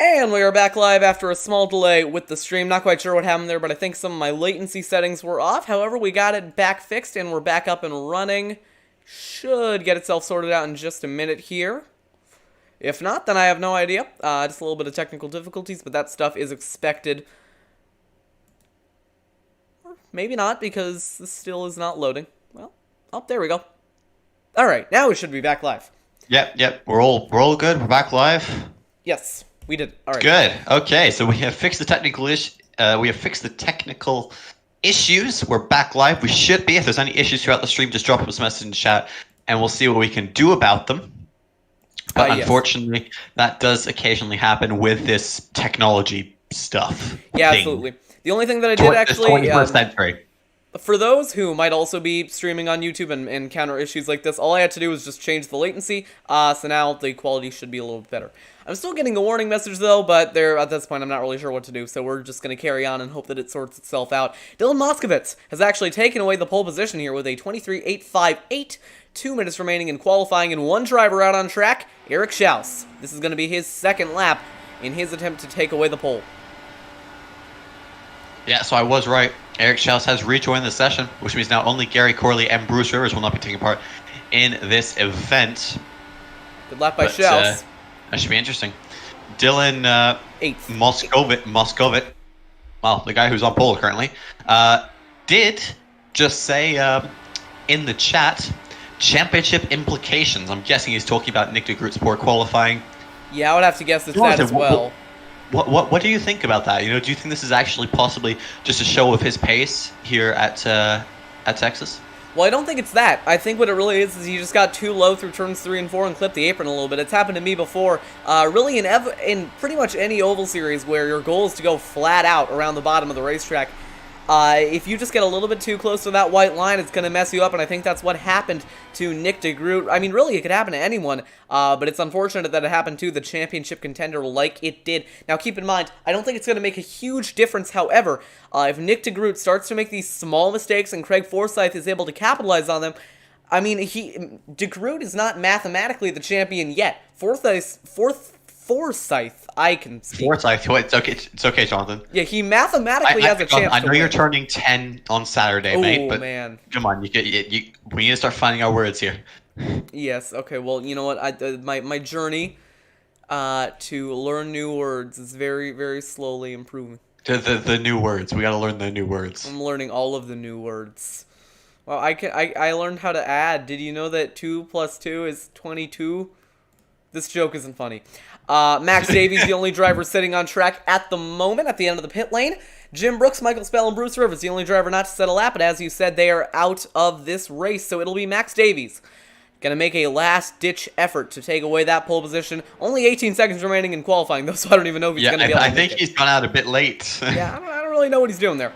And we are back live after a small delay with the stream. Not quite sure what happened there, but I think some of my latency settings were off. However, we got it back fixed and we're back up and running. Should get itself sorted out in just a minute here. If not, then I have no idea. Just a little bit of technical difficulties, but that stuff is expected. Or maybe not, because this still is not loading. Well, oh, there we go. Alright, now we should be back live. Yep. We're all good. We're back live. Yes. We did. All right. Good. Okay, so we have fixed the technical issues. We're back live. We should be. If there's any issues throughout the stream, just drop us a message in the chat, and we'll see what we can do about them. But unfortunately, that does occasionally happen with this technology stuff. Yeah, absolutely. The only thing that I did actually, 21st century. For those who might also be streaming on YouTube and encounter issues like this, all I had to do was just change the latency. So now the quality should be a little bit better. I'm still getting a warning message though, but at this point I'm not really sure what to do, so we're just going to carry on and hope that it sorts itself out. Dylan Moskowitz has actually taken away the pole position here with a 23.858, 2 minutes remaining in qualifying, and one driver out on track, Eric Schaus. This is going to be his second lap in his attempt to take away the pole. Yeah, so I was right. Eric Schaus has rejoined the session, which means now only Gary Corley and Bruce Rivers will not be taking part in this event. Good lap by Schaus. That should be interesting. Dylan Moskowitz, well, the guy who's on pole currently, did just say in the chat, championship implications. I'm guessing he's talking about Nick de Groot's poor qualifying. Yeah, I would have to guess it's that as well. What do you think about that? You know, do you think this is actually possibly just a show of his pace here at Texas? Well, I don't think it's that. I think what it really is he just got too low through turns 3 and 4 and clipped the apron a little bit. It's happened to me before. Really in pretty much any oval series where your goal is to go flat out around the bottom of the racetrack. If you just get a little bit too close to that white line, it's going to mess you up, and I think that's what happened to Nick de Groot. I mean, really, it could happen to anyone, but it's unfortunate that it happened to the championship contender like it did. Now, keep in mind, I don't think it's going to make a huge difference, however, if Nick de Groot starts to make these small mistakes and Craig Forsyth is able to capitalize on them. I mean, de Groot is not mathematically the champion yet. Forsyth, I can speak. Forsyth, it's okay, Jonathan. Yeah, he mathematically has a chance. I know you're turning 10 on Saturday, mate. But man, come on, we need to start finding our words here. Yes. Okay. Well, you know what? My journey to learn new words is very, very slowly improving. The new words. We got to learn the new words. I'm learning all of the new words. Well, I learned how to add. Did you know that 2 plus 2 is 22? This joke isn't funny. Max Davies, the only driver sitting on track at the moment at the end of the pit lane. Jim Brooks, Michael Spell, and Bruce Rivers, the only driver not to set a lap, but as you said, they are out of this race, so it'll be Max Davies. Gonna make a last-ditch effort to take away that pole position. Only 18 seconds remaining in qualifying, though, so I don't even know if he's gonna be able to make it. I think he's gone out a bit late. Yeah, I don't really know what he's doing there.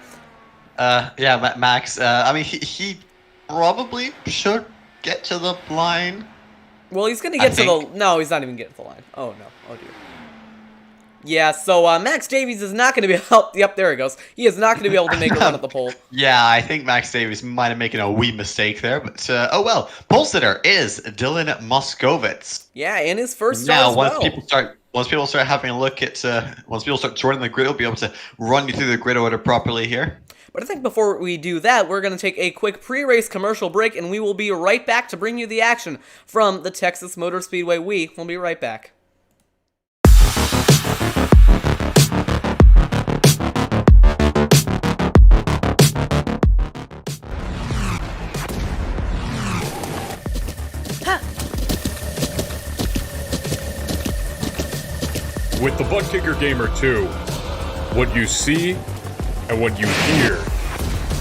Yeah, Max, I mean, he probably should get to the line. Well, he's going to get to the... No, he's not even getting to the line. Oh, no. Oh, dear. Yeah, so Max Davies is not going to be... Yep, there he goes. He is not going to be able to make a run at the pole. Yeah, I think Max Davies might have made a wee mistake there, but oh well. Pole sitter is Dylan Moskowitz. Yeah, and his first start as well. Once people start having a look at... once people start joining the grid, we'll be able to run you through the grid order properly here. But I think before we do that, we're going to take a quick pre-race commercial break, and we will be right back to bring you the action from the Texas Motor Speedway. We will be right back. With the Butt Kicker Gamer 2, what you see and what you hear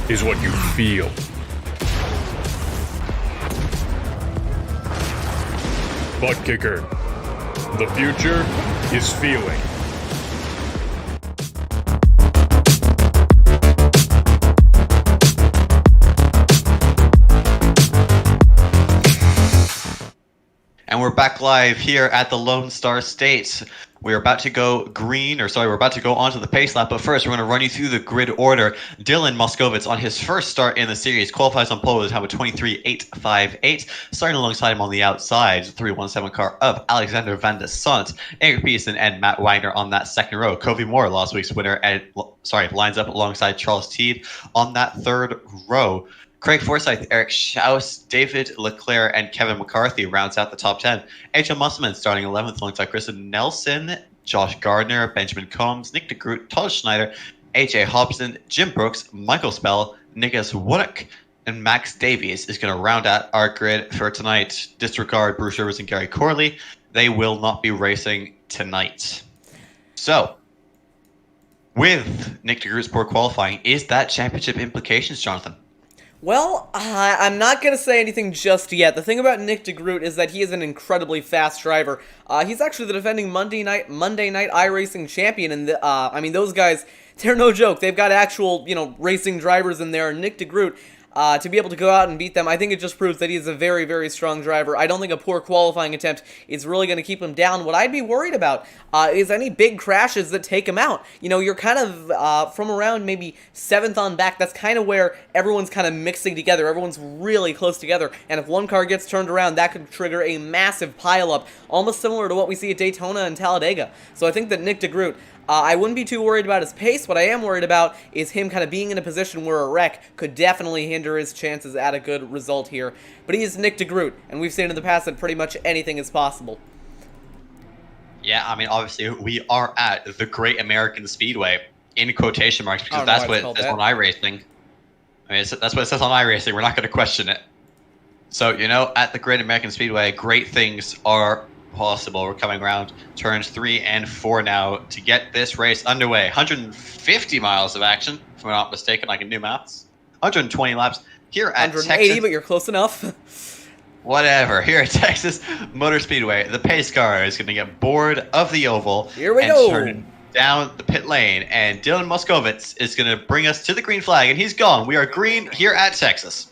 is what you feel. Butt Kicker. The future is feeling. And And we're back live here at the Lone Star State. We're about to go we're about to go onto the pace lap, but first we're going to run you through the grid order. Dylan Moskowitz, on his first start in the series, qualifies on pole with a time of 23.858. Starting alongside him on the outside, 317 car of Alexander Van de Sant, Eric Peterson, and Matt Wagner on that second row. Covey Moore, last week's winner, lines up alongside Charles Teed on that third row. Craig Forsyth, Eric Schaus, David Leclerc, and Kevin McCarthy rounds out the top 10. H.L. Musselman starting 11th alongside Kristen Nelson, Josh Gardner, Benjamin Combs, Nick DeGroot, Todd Schneider, A.J. Hopson, Jim Brooks, Michael Spell, Nicholas Woonock, and Max Davies is going to round out our grid for tonight. Disregard Bruce Rivers and Gary Corley. They will not be racing tonight. So, with Nick DeGroot's poor qualifying, is that championship implications, Jonathan? Well, I'm not going to say anything just yet. The thing about Nick DeGroot is that he is an incredibly fast driver. He's actually the defending Monday night iRacing champion, and I mean, those guys, they're no joke. They've got actual, racing drivers in there. Nick DeGroot, to be able to go out and beat them, I think it just proves that he's a very, very strong driver. I don't think a poor qualifying attempt is really going to keep him down. What I'd be worried about is any big crashes that take him out. You're kind of from around maybe 7th on back. That's kind of where everyone's kind of mixing together. Everyone's really close together. And if one car gets turned around, that could trigger a massive pileup, almost similar to what we see at Daytona and Talladega. So I think that Nick DeGroot, I wouldn't be too worried about his pace. What I am worried about is him kind of being in a position where a wreck could definitely hinder his chances at a good result here. But he is Nick DeGroot, and we've seen in the past that pretty much anything is possible. Yeah, I mean, obviously, we are at the Great American Speedway, in quotation marks, because that's what it says on iRacing. I mean, that's what it says on iRacing. We're not going to question it. So, at the Great American Speedway, great things are possible. We're coming around turns 3 and 4 now to get this race underway. 150 miles of action, if I'm not mistaken. I can do maths. 120 laps here at 180, Texas. but you're close enough. Whatever. Here at Texas Motor Speedway, the pace car is going to get bored of the oval. Here we go. Turn down the pit lane, and Dylan Moskowitz is going to bring us to the green flag, and he's gone. We are green here at Texas.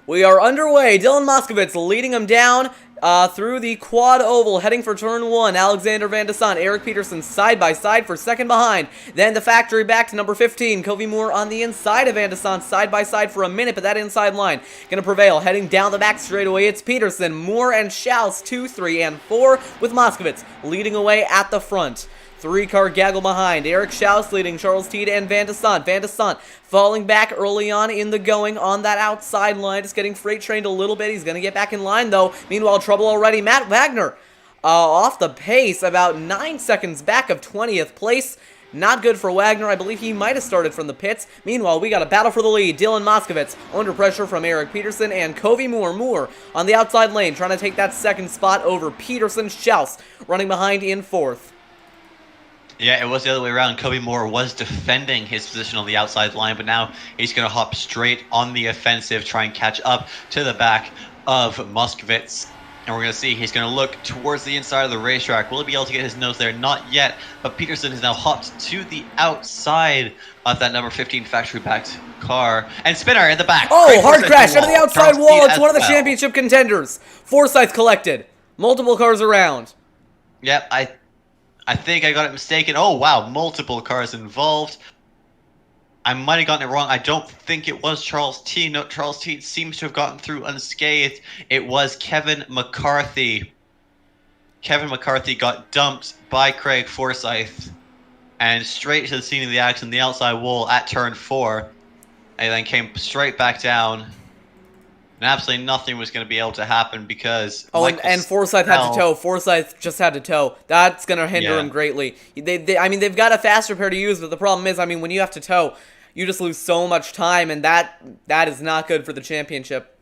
We are underway. Dylan Moskowitz leading him down through the quad oval, heading for turn 1. Alexander Van de Sant, Eric Peterson side by side for second behind. Then the factory back to number 15. Covey Moore on the inside of Van de Sant, side by side for a minute, but that inside line going to prevail. Heading down the back straightaway, it's Peterson, Moore, and Schaus 2, 3, and 4, with Moskowitz leading away at the front. 3-car gaggle behind. Eric Schaus leading Charles Teed and Van de Sant. Van de Sant falling back early on in the going on that outside line. Just getting freight trained a little bit. He's going to get back in line, though. Meanwhile, trouble already. Matt Wagner off the pace, about 9 seconds back of 20th place. Not good for Wagner. I believe he might have started from the pits. Meanwhile, we got a battle for the lead. Dylan Moskowitz under pressure from Eric Peterson and Covey Moore. Moore on the outside lane trying to take that second spot over Peterson. Schaus running behind in 4th. Yeah, it was the other way around. Covey Moore was defending his position on the outside line, but now he's going to hop straight on the offensive, try and catch up to the back of Moskowitz. And we're going to see he's going to look towards the inside of the racetrack. Will he be able to get his nose there? Not yet, but Peterson has now hopped to the outside of that number 15 factory-backed car. And Spinner in the back. Oh, hard crash out of the outside wall. It's one of the championship contenders. Forsyth collected. Multiple cars around. Yep, I think I got it mistaken. Oh, wow, multiple cars involved. I might have gotten it wrong. I don't think it was Charles T. No, Charles T. seems to have gotten through unscathed. It was Kevin McCarthy. Kevin McCarthy got dumped by Craig Forsyth and straight to the scene of the action, the outside wall at turn 4, and then came straight back down. And absolutely nothing was going to be able to happen because... Oh, and Forsyth had to tow. Forsyth just had to tow. That's going to hinder him greatly. I mean, they've got a faster pair to use, but the problem is, I mean, when you have to tow, you just lose so much time, and that is not good for the championship.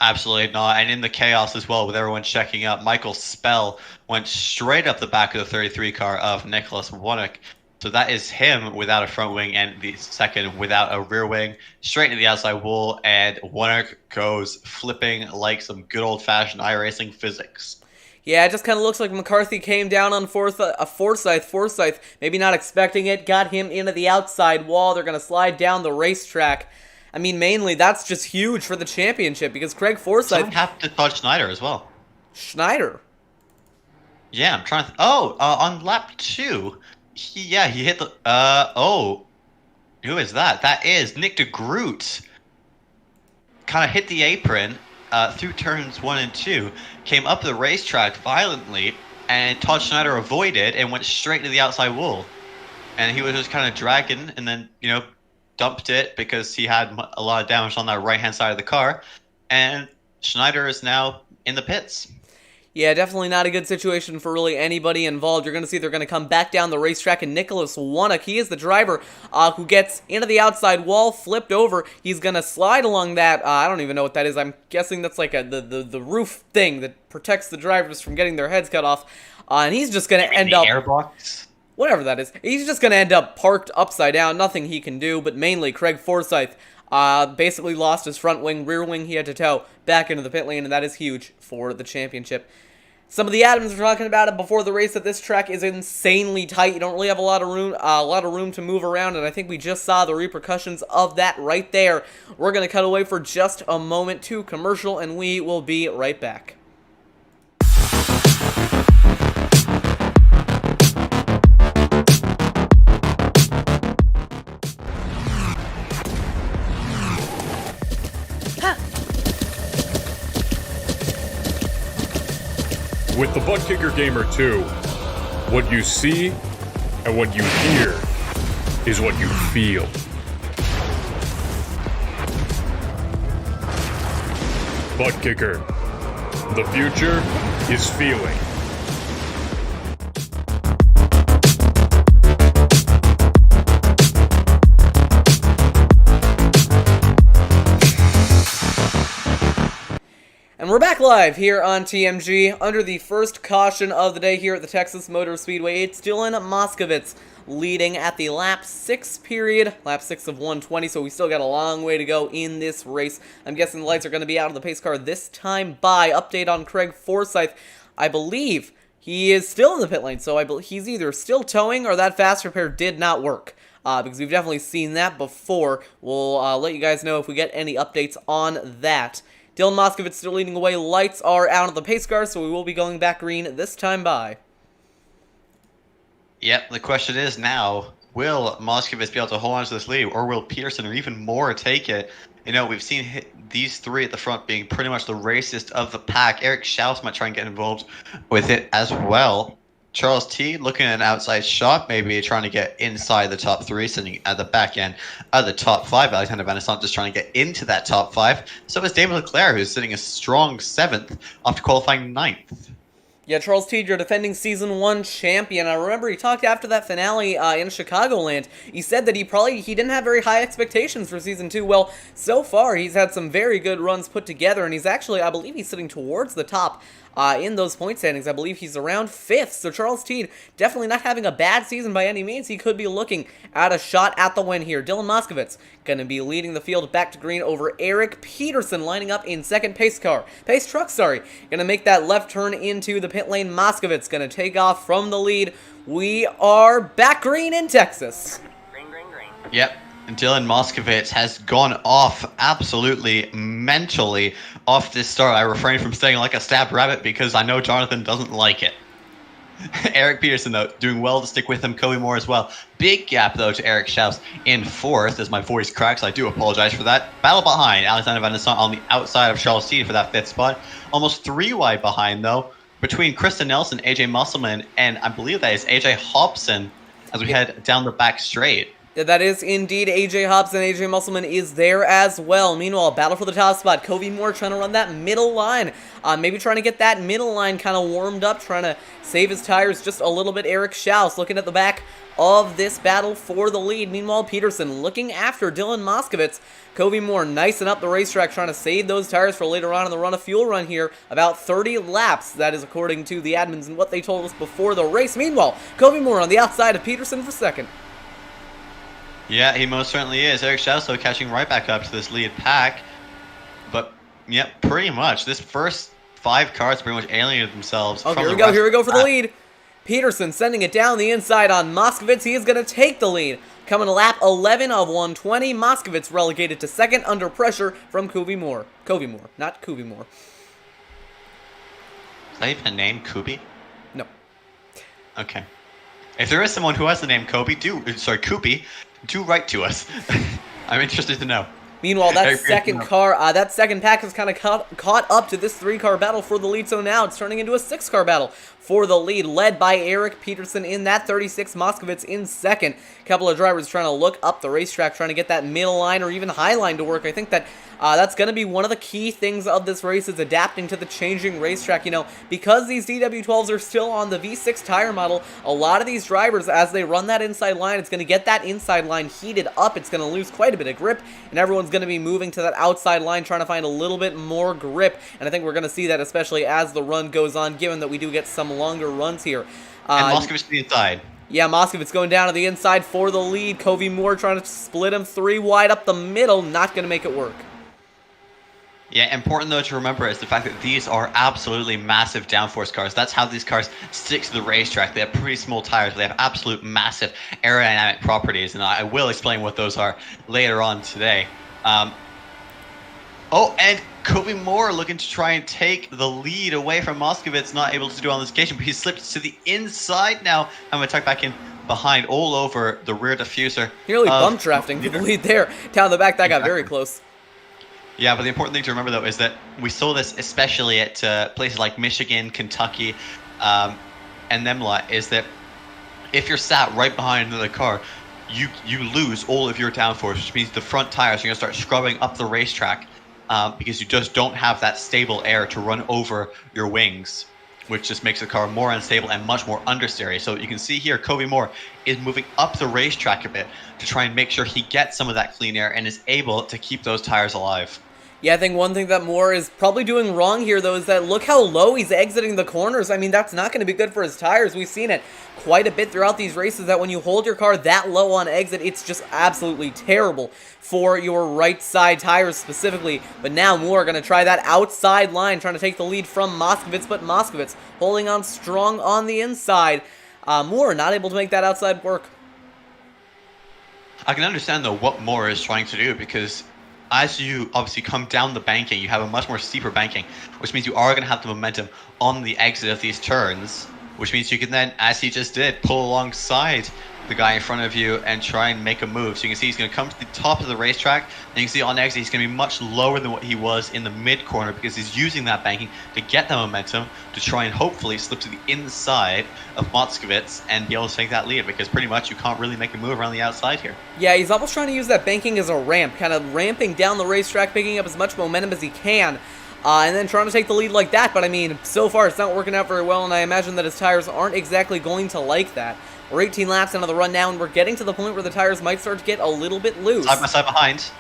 Absolutely not. And in the chaos as well, with everyone checking up, Michael Spell went straight up the back of the 33 car of Nicholas Woonock. So that is him without a front wing and the second without a rear wing. Straight into the outside wall, and Woonock goes flipping like some good old-fashioned iRacing physics. Yeah, it just kind of looks like McCarthy came down on Forsyth. Forsyth, maybe not expecting it, got him into the outside wall. They're going to slide down the racetrack. I mean, mainly, that's just huge for the championship because Craig Forsyth... Some happened to Todd Schneider as well. Schneider. Yeah, I'm trying to... on lap 2. He hit the... Who is that? That is Nick de Groot. Kind of hit the apron through turns 1 and 2. Came up the racetrack violently, and Todd Schneider avoided and went straight to the outside wall. And he was just kind of dragging and then, dumped it because he had a lot of damage on that right-hand side of the car. And Schneider is now in the pits. Yeah, definitely not a good situation for really anybody involved. You're going to see they're going to come back down the racetrack, and Nicholas Wannock, he is the driver who gets into the outside wall, flipped over. He's going to slide along that, I don't even know what that is. I'm guessing that's like the roof thing that protects the drivers from getting their heads cut off. And he's just going to end up... airbox? Whatever that is. He's just going to end up parked upside down. Nothing he can do, but mainly Craig Forsyth basically lost his front wing, rear wing he had to tow back into the pit lane, and that is huge for the championship. Some of the admins were talking about it before the race that this track is insanely tight. You don't really have a lot of room to move around, and I think we just saw the repercussions of that right there. We're going to cut away for just a moment to commercial, and we will be right back. With the Butt Kicker Gamer 2, what you see and what you hear is what you feel. Butt Kicker. The future is feeling. And we're back live here on TMG under the first caution of the day here at the Texas Motor Speedway. It's Dylan Moskowitz leading at the lap 6 period, lap 6 of 120, so we still got a long way to go in this race. I'm guessing the lights are going to be out of the pace car this time by. Update on Craig Forsyth. I believe he is still in the pit lane, so he's either still towing or that fast repair did not work. Because we've definitely seen that before. We'll let you guys know if we get any updates on that. Dylan Moskowitz still leading away. Lights are out of the pace car, so we will be going back green this time by. Yep, the question is now, will Moskowitz be able to hold on to this lead, or will Peterson or even more take it? We've seen these three at the front being pretty much the racist of the pack. Eric Schaus might try and get involved with it as well. Charles T looking at an outside shot, maybe trying to get inside the top 3, sitting at the back end of the top 5. Alexander Van der Sant just trying to get into that top 5. So is David Leclerc, who's sitting a strong 7th after qualifying 9th. Yeah, Charles T, your defending Season 1 champion. I remember he talked after that finale in Chicagoland. He said that he didn't have very high expectations for Season 2. Well, so far he's had some very good runs put together, and he's actually, I believe he's sitting towards the top in those point standings. I believe he's around 5th, so Charles Teed definitely not having a bad season by any means. He could be looking at a shot at the win here. Dylan Moskowitz going to be leading the field back to green over Eric Peterson, lining up in second. Pace truck, going to make that left turn into the pit lane. Moskowitz going to take off from the lead. We are back green in Texas. Green. Yep. Dylan Moskowitz has gone off absolutely mentally off this start. I refrain from staying like a stabbed rabbit because I know Jonathan doesn't like it. Eric Peterson, though, doing well to stick with him. Kobe Moore as well. Big gap, though, to Eric Schaus in 4th as my voice cracks. I do apologize for that. Battle behind Alexander Van der Sant on the outside of Charles Teed for that 5th spot. Almost 3 wide behind, though, between Kristen Nelson, AJ Musselman, and I believe that is AJ Hopson as we head down the back straight. That is indeed AJ Hopson. AJ Musselman is there as well. Meanwhile, battle for the top spot. Kobe Moore trying to run that middle line. Maybe trying to get that middle line kind of warmed up, trying to save his tires just a little bit. Eric Schaus looking at the back of this battle for the lead. Meanwhile, Peterson looking after Dylan Moskowitz. Kobe Moore nicing up the racetrack, trying to save those tires for later on in the run. A fuel run here, about 30 laps. That is according to the admins and what they told us before the race. Meanwhile, Kobe Moore on the outside of Peterson for second. Yeah, he most certainly is. Eric Schaus, though, catching right back up to this lead pack. But, yeah, pretty much. This first 5 cars pretty much alienated themselves. Oh, here we go for the lead. Peterson sending it down the inside on Moskowitz. He is going to take the lead. Coming to lap 11 of 120. Moskowitz relegated to second under pressure from Kobe Moore. Not Kobe Moore. Is that even a name, Kubi? No. Okay. If there is someone who has the name Kubi, do write to us. I'm interested to know. Meanwhile, that second pack has kind of caught up to this 3-car battle for the lead, so now it's turning into a 6-car battle for the lead, led by Eric Peterson in that 36, Moskowitz in second. A couple of drivers trying to look up the racetrack, trying to get that middle line or even high line to work. I think that that's going to be one of the key things of this race, is adapting to the changing racetrack. You know, because these DW12s are still on the V6 tire model, a lot of these drivers, as they run that inside line, it's going to get that inside line heated up. It's going to lose quite a bit of grip, and everyone's going to be moving to that outside line, trying to find a little bit more grip. And I think we're going to see that especially as the run goes on, given that we do get some longer runs here. And Moskowitz to the inside. Yeah, Moskowitz going down to the inside for the lead. Covey Moore trying to split him 3 wide up the middle, not going to make it work. Yeah, important though to remember is the fact that these are absolutely massive downforce cars. That's how these cars stick to the racetrack. They have pretty small tires, but they have absolute massive aerodynamic properties, and I will explain what those are later on today. And Covey Moore looking to try and take the lead away from Moskowitz, not able to do on this occasion, but he slipped to the inside now. I'm going to tuck back in behind all over the rear diffuser. Nearly bump drafting to the lead there. Down the back, that got very close. Yeah, but the important thing to remember, though, is that we saw this especially at places like Michigan, Kentucky, and them lot, is that if you're sat right behind another car, you lose all of your downforce, which means the front tires are going to start scrubbing up the racetrack because you just don't have that stable air to run over your wings, which just makes the car more unstable and much more understeery. So you can see here, Covey Moore is moving up the racetrack a bit to try and make sure he gets some of that clean air and is able to keep those tires alive. Yeah, I think one thing that Moore is probably doing wrong here, though, is that look how low he's exiting the corners. I mean, that's not going to be good for his tires. We've seen it quite a bit throughout these races, that when you hold your car that low on exit, it's just absolutely terrible for your right side tires specifically. But now Moore going to try that outside line, trying to take the lead from Moskowitz, but Moskowitz holding on strong on the inside. Moore not able to make that outside work. I can understand, though, what Moore is trying to do, because as you obviously come down the banking, you have a much more steeper banking, which means you are going to have the momentum on the exit of these turns, which means you can then, as he just did, pull alongside the guy in front of you and try and make a move. So you can see he's going to come to the top of the racetrack, and you can see on exit he's going to be much lower than what he was in the mid corner, because he's using that banking to get the momentum to try and hopefully slip to the inside of Moskowitz and be able to take that lead, because pretty much you can't really make a move around the outside here. Yeah, he's almost trying to use that banking as a ramp, kind of ramping down the racetrack, picking up as much momentum as he can, and then trying to take the lead like that. But I mean, so far it's not working out very well, and I imagine that his tires aren't exactly going to like that. We're 18 laps into the run now, and we're getting to the point where the tires might start to get a little bit loose. Side by side behind.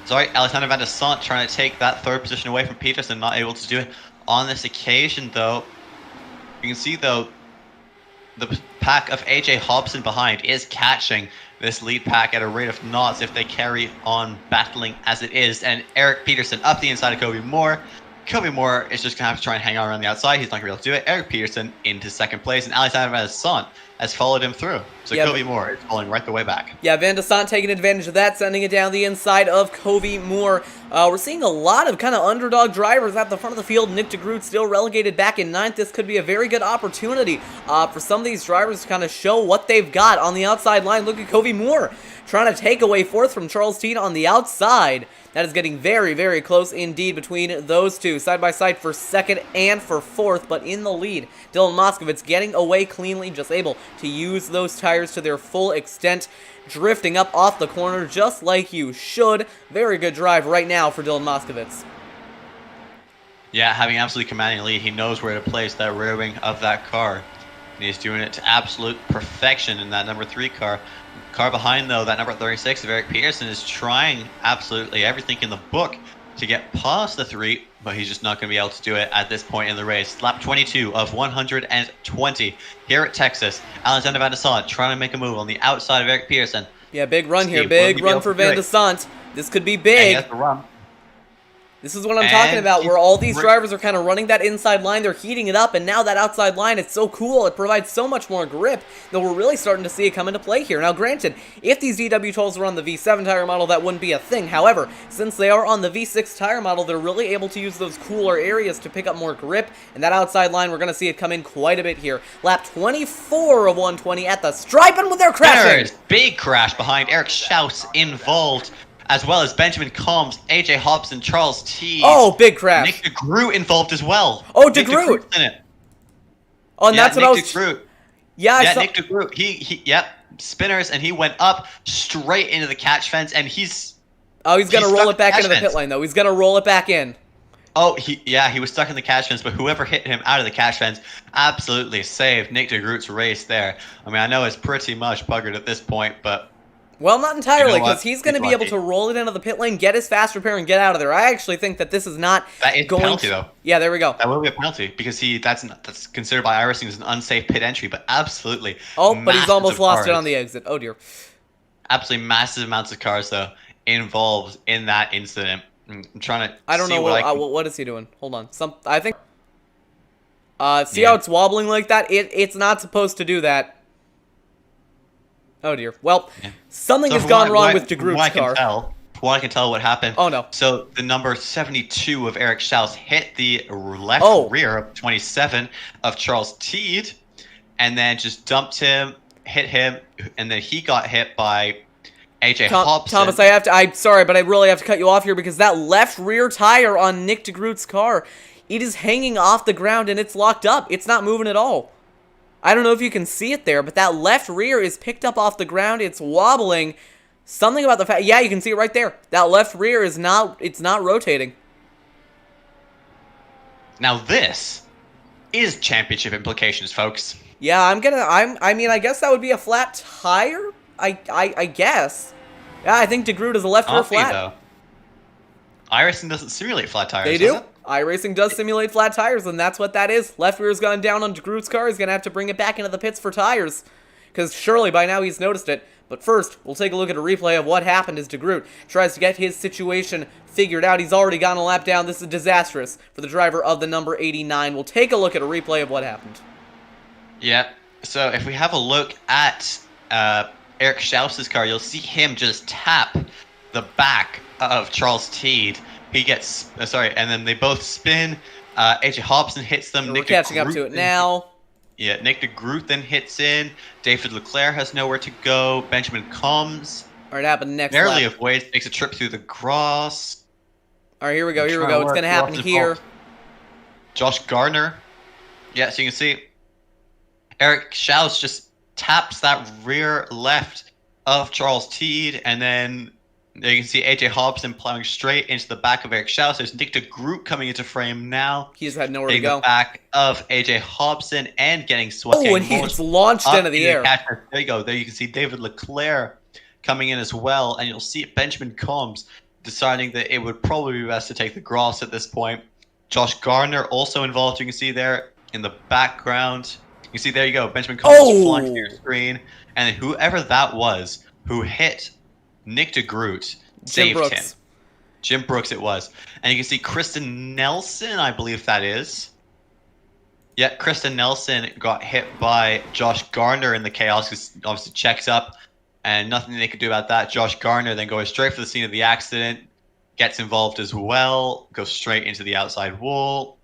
Sorry, Alexander Van der Sant trying to take that third position away from Peterson, not able to do it on this occasion, though. You can see, though, the pack of AJ Hopson behind is catching this lead pack at a rate of knots if they carry on battling as it is. And Eric Peterson up the inside of Covey Moore. Covey Moore is just going to have to try and hang on around the outside. He's not going to be able to do it. Eric Peterson into second place, and Alexander Van der Sant has followed him through. So yeah, Covey Moore is falling right the way back. Yeah, Van der Sant taking advantage of that, sending it down the inside of Covey Moore. We're seeing a lot of kind of underdog drivers at the front of the field. Nick DeGroot still relegated back in 9th. This could be a very good opportunity for some of these drivers to kind of show what they've got on the outside line. Look at Covey Moore trying to take away 4th from Charles Teed on the outside. That is getting very, very close indeed between those two. Side by side for 2nd and for 4th, but in the lead. Dylan Moskowitz getting away cleanly, just able to use those tires to their full extent. Drifting up off the corner just like you should. Very good drive right now for Dylan Moskowitz. Yeah, having absolutely commanding lead. He knows where to place that rear wing of that car. And he's doing it to absolute perfection in that number 3 car. Car behind, though, that number 36 of Eric Peterson is trying absolutely everything in the book to get past the 3, but he's just not going to be able to do it at this point in the race. Lap 22 of 120 here at Texas. Alexander Van der Sant trying to make a move on the outside of Eric Peterson. Yeah, big run here. Big run for Van der Sant. This could be big. Yeah, he has to run. This is what I'm talking about, where all these drivers are kind of running that inside line, they're heating it up, and now that outside line, it's so cool, it provides so much more grip that we're really starting to see it come into play here. Now, granted, if these DW12s were on the V7 tire model, that wouldn't be a thing. However, since they are on the V6 tire model, they're really able to use those cooler areas to pick up more grip, and that outside line, we're going to see it come in quite a bit here. Lap 24 of 120 at the stripe, and with their crashing! Big crash behind Eric Schaus involved, as well as Benjamin Combs, AJ Hopson, Charles T. Oh, big crash. Nick DeGroot involved as well. Oh, DeGroot. In it. Oh, and yeah, that's what Nick I was... DeGroot. Yeah, Nick DeGroot. Yep, spinners, and he went up straight into the catch fence, and he's... Oh, he's going to roll it back into the pit lane, though. He's going to roll it back in. Oh, he was stuck in the catch fence, but whoever hit him out of the catch fence absolutely saved Nick DeGroot's race there. I mean, I know it's pretty much buggered at this point, but... Well, not entirely, because he's going to be able to roll it into the pit lane, get his fast repair, and get out of there. I actually think that this is not that is going a penalty, though. Yeah, there we go. That will be a penalty, because that's considered by iRacing as an unsafe pit entry, but absolutely. Oh, but he's almost lost it on the exit. Oh, dear. Absolutely massive amounts of cars, though, involved in that incident. I'm trying to I don't know what is he doing. Hold on. I think... see how it's wobbling like that? It's not supposed to do that. Oh dear. Well, something has gone wrong with DeGroot's car. From what I can tell what happened. Oh no. So the number 72 of Eric Schaus hit the left rear of 27 of Charles Teed, and then just dumped him, hit him, and then he got hit by AJ Hopson. Thomas, I'm sorry, but I really have to cut you off here because that left rear tire on Nick DeGroot's car, it is hanging off the ground and it's locked up. It's not moving at all. I don't know if you can see it there, but that left rear is picked up off the ground. It's wobbling. Something about the fact... Yeah, you can see it right there. That left rear is not... It's not rotating. Now this is championship implications, folks. Yeah, I mean, I guess that would be a flat tire? I guess. Yeah, I think DeGroot is a left rear flat. Though. iRacing doesn't simulate flat tires, They do. iRacing does simulate flat tires, and that's what that is. Left rear's gone down on DeGroot's car. He's going to have to bring it back into the pits for tires. Because surely by now he's noticed it. But first, we'll take a look at a replay of what happened as DeGroot tries to get his situation figured out. He's already gone a lap down. This is disastrous for the driver of the number 89. We'll take a look at a replay of what happened. Yeah. So if we have a look at Eric Schaus's car, you'll see him just tap the back of Charles Teed. He gets, and then they both spin. AJ Hopson hits them. We're catching up to it now. Yeah, Nick DeGroot then hits in. David Leclerc has nowhere to go. Benjamin Combs. All right, happen next barely lap. avoids, makes a trip through the grass. All right, here we go. It's going to happen here. Josh Gardner. Yeah, so you can see Eric Schaus just taps that rear left of Charles Teed, and then you can see AJ Hopson plowing straight into the back of Eric Schaus. There's Nick DeGroot coming into frame now. He's had nowhere to go. The back of AJ Hopson and getting swept. Oh, and he's launched into the air. There you go. There you can see David Leclerc coming in as well, and you'll see Benjamin Combs deciding that it would probably be best to take the grass at this point. Josh Gardner also involved. You can see there in the background. You can see there you go. Benjamin Combs flying to your screen, and whoever that was who hit Nick DeGroot saved him. Jim Brooks it was. And you can see Kristen Nelson, I believe that is. Yeah, Kristen Nelson got hit by Josh Gardner in the chaos, because obviously checks up, and nothing they could do about that. Josh Gardner then goes straight for the scene of the accident, gets involved as well, goes straight into the outside wall.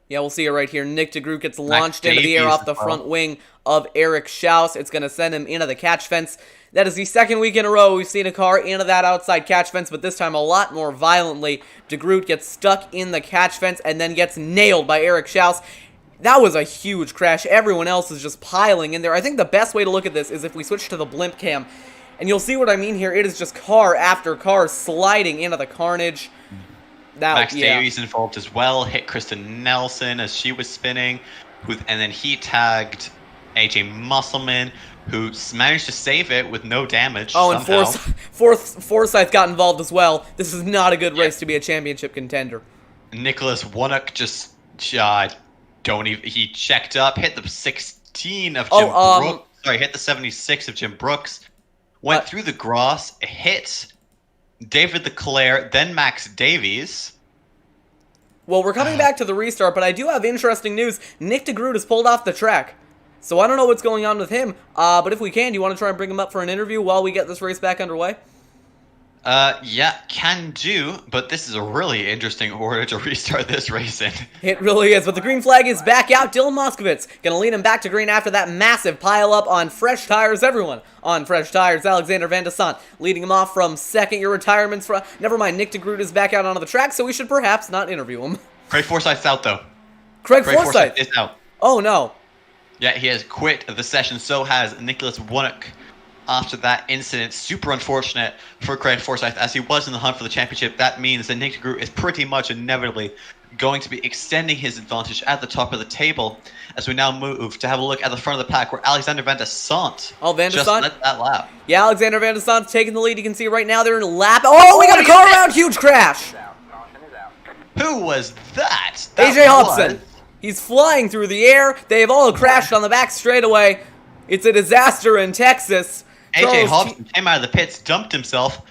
Yeah, we'll see it right here. Nick DeGroot gets launched into the air off the front wing of Eric Schaus. It's going to send him into the catch fence. That is the second week in a row we've seen a car into that outside catch fence, but this time a lot more violently. DeGroot gets stuck in the catch fence and then gets nailed by Eric Schaus. That was a huge crash. Everyone else is just piling in there. I think the best way to look at this is if we switch to the blimp cam, and you'll see what I mean here. It is just car after car sliding into the carnage. Max Davies involved as well, hit Kristen Nelson as she was spinning, and then he tagged AJ Musselman, who managed to save it with no damage. Oh, and Forsyth got involved as well. This is not a good race to be a championship contender. Nicholas Wunnock just he checked up, hit the 16 of Jim Brooks. Hit the 76 of Jim Brooks. Went through the grass, hit David Leclerc, then Max Davies. Well, we're coming back to the restart, but I do have interesting news. Nick DeGroot has pulled off the track. So I don't know what's going on with him, but if we can, do you want to try and bring him up for an interview while we get this race back underway? Yeah, can do, but this is a really interesting order to restart this race in. It really is, but the green flag is back out. Dylan Moskowitz gonna lead him back to green after that massive pile-up on fresh tires. Everyone on fresh tires. Alexander Van de Sant leading him off from second-year retirements. Never mind, Nick DeGroot is back out onto the track, so we should perhaps not interview him. Craig Forsyth's out, though. Craig Forsyth is out. Oh, no. Yeah, he has quit the session. So has Nicholas Wonick. After that incident, super unfortunate for Craig Forsyth as he was in the hunt for the championship. That means that Nick DeGroot is pretty much inevitably going to be extending his advantage at the top of the table as we now move to have a look at the front of the pack where Alexander Van de Sant just led that lap. Yeah, Alexander Van de Sant's taking the lead. You can see right now they're in a lap. Oh, we got a car around. Huge crash. Who was that? AJ Hopson. He's flying through the air. They've all crashed on the back straightaway. It's a disaster in Texas. AJ Hopson came out of the pits, dumped himself,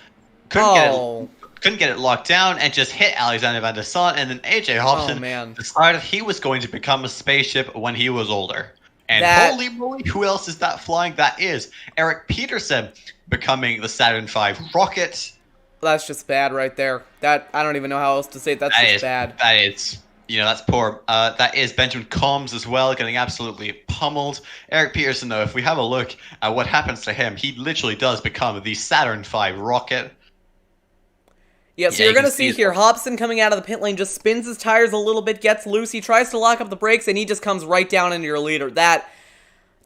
couldn't get it locked down, and just hit Alexander Van de Sant. And then AJ Hopson decided he was going to become a spaceship when he was older. And holy moly, who else is that flying? That is Eric Peterson becoming the Saturn V rocket. That's just bad right there. That I don't even know how else to say it. That's just bad. That is. That's poor. That is Benjamin Combs as well, getting absolutely pummeled. Eric Peterson, though, if we have a look at what happens to him, he literally does become the Saturn V rocket. Yeah, so you're going to see here, Hopson coming out of the pit lane just spins his tires a little bit, gets loose. He tries to lock up the brakes, and he just comes right down into your leader. That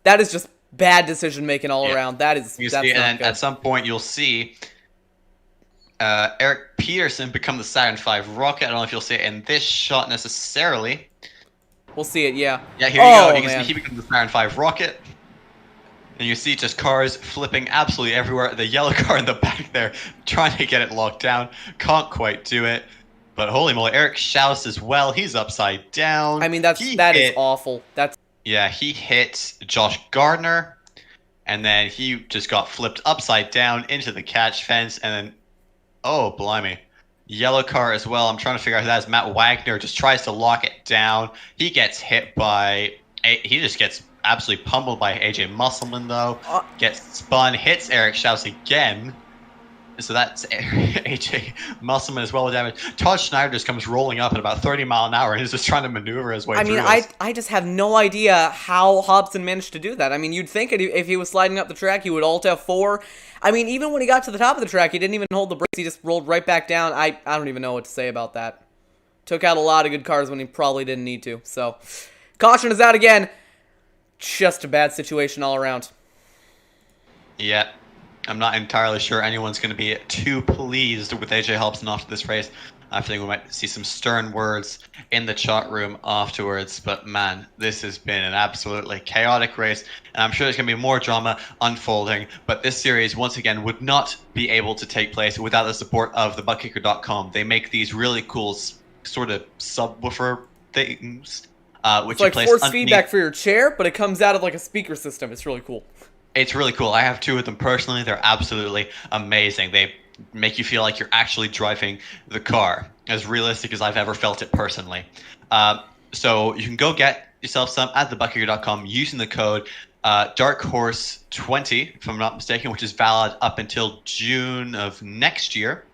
is just bad decision-making all around. That's not good. At some point, you'll see Eric Peterson become the Saturn V rocket. I don't know if you'll see it in this shot necessarily. We'll see it, yeah. Yeah, here you go. You can see he becomes the Saturn V rocket. And you see just cars flipping absolutely everywhere. The yellow car in the back there trying to get it locked down. Can't quite do it. But holy moly, Eric Schaus as well. He's upside down. I mean, that is awful. Yeah, he hit Josh Gardner. And then he just got flipped upside down into the catch fence. And then oh, blimey. Yellow car as well. I'm trying to figure out who that is. Matt Wagner just tries to lock it down. He gets hit by... He just gets absolutely pummeled by AJ Musselman, though. Gets spun. Hits Eric Schaus again. So that's AJ Musselman as well with damage. Todd Schneider just comes rolling up at about 30 mile an hour and he's just trying to maneuver his way through this. I just have no idea how Hopson managed to do that. I mean, you'd think if he was sliding up the track, he would alt F4. I mean, even when he got to the top of the track, he didn't even hold the brakes. He just rolled right back down. I don't even know what to say about that. Took out a lot of good cars when he probably didn't need to. So, caution is out again. Just a bad situation all around. Yeah. I'm not entirely sure anyone's going to be too pleased with AJ Hopson after this race. I think we might see some stern words in the chat room afterwards. But man, this has been an absolutely chaotic race. And I'm sure there's going to be more drama unfolding. But this series, once again, would not be able to take place without the support of thebuttkicker.com. They make these really cool sort of subwoofer things. Which it's like force feedback for your chair, but it comes out of like a speaker system. It's really cool. It's really cool. I have two of them personally. They're absolutely amazing. They make you feel like you're actually driving the car, as realistic as I've ever felt it personally. So you can go get yourself some at thebuttkicker.com using the code DarkHorse20, if I'm not mistaken, which is valid up until June of next year.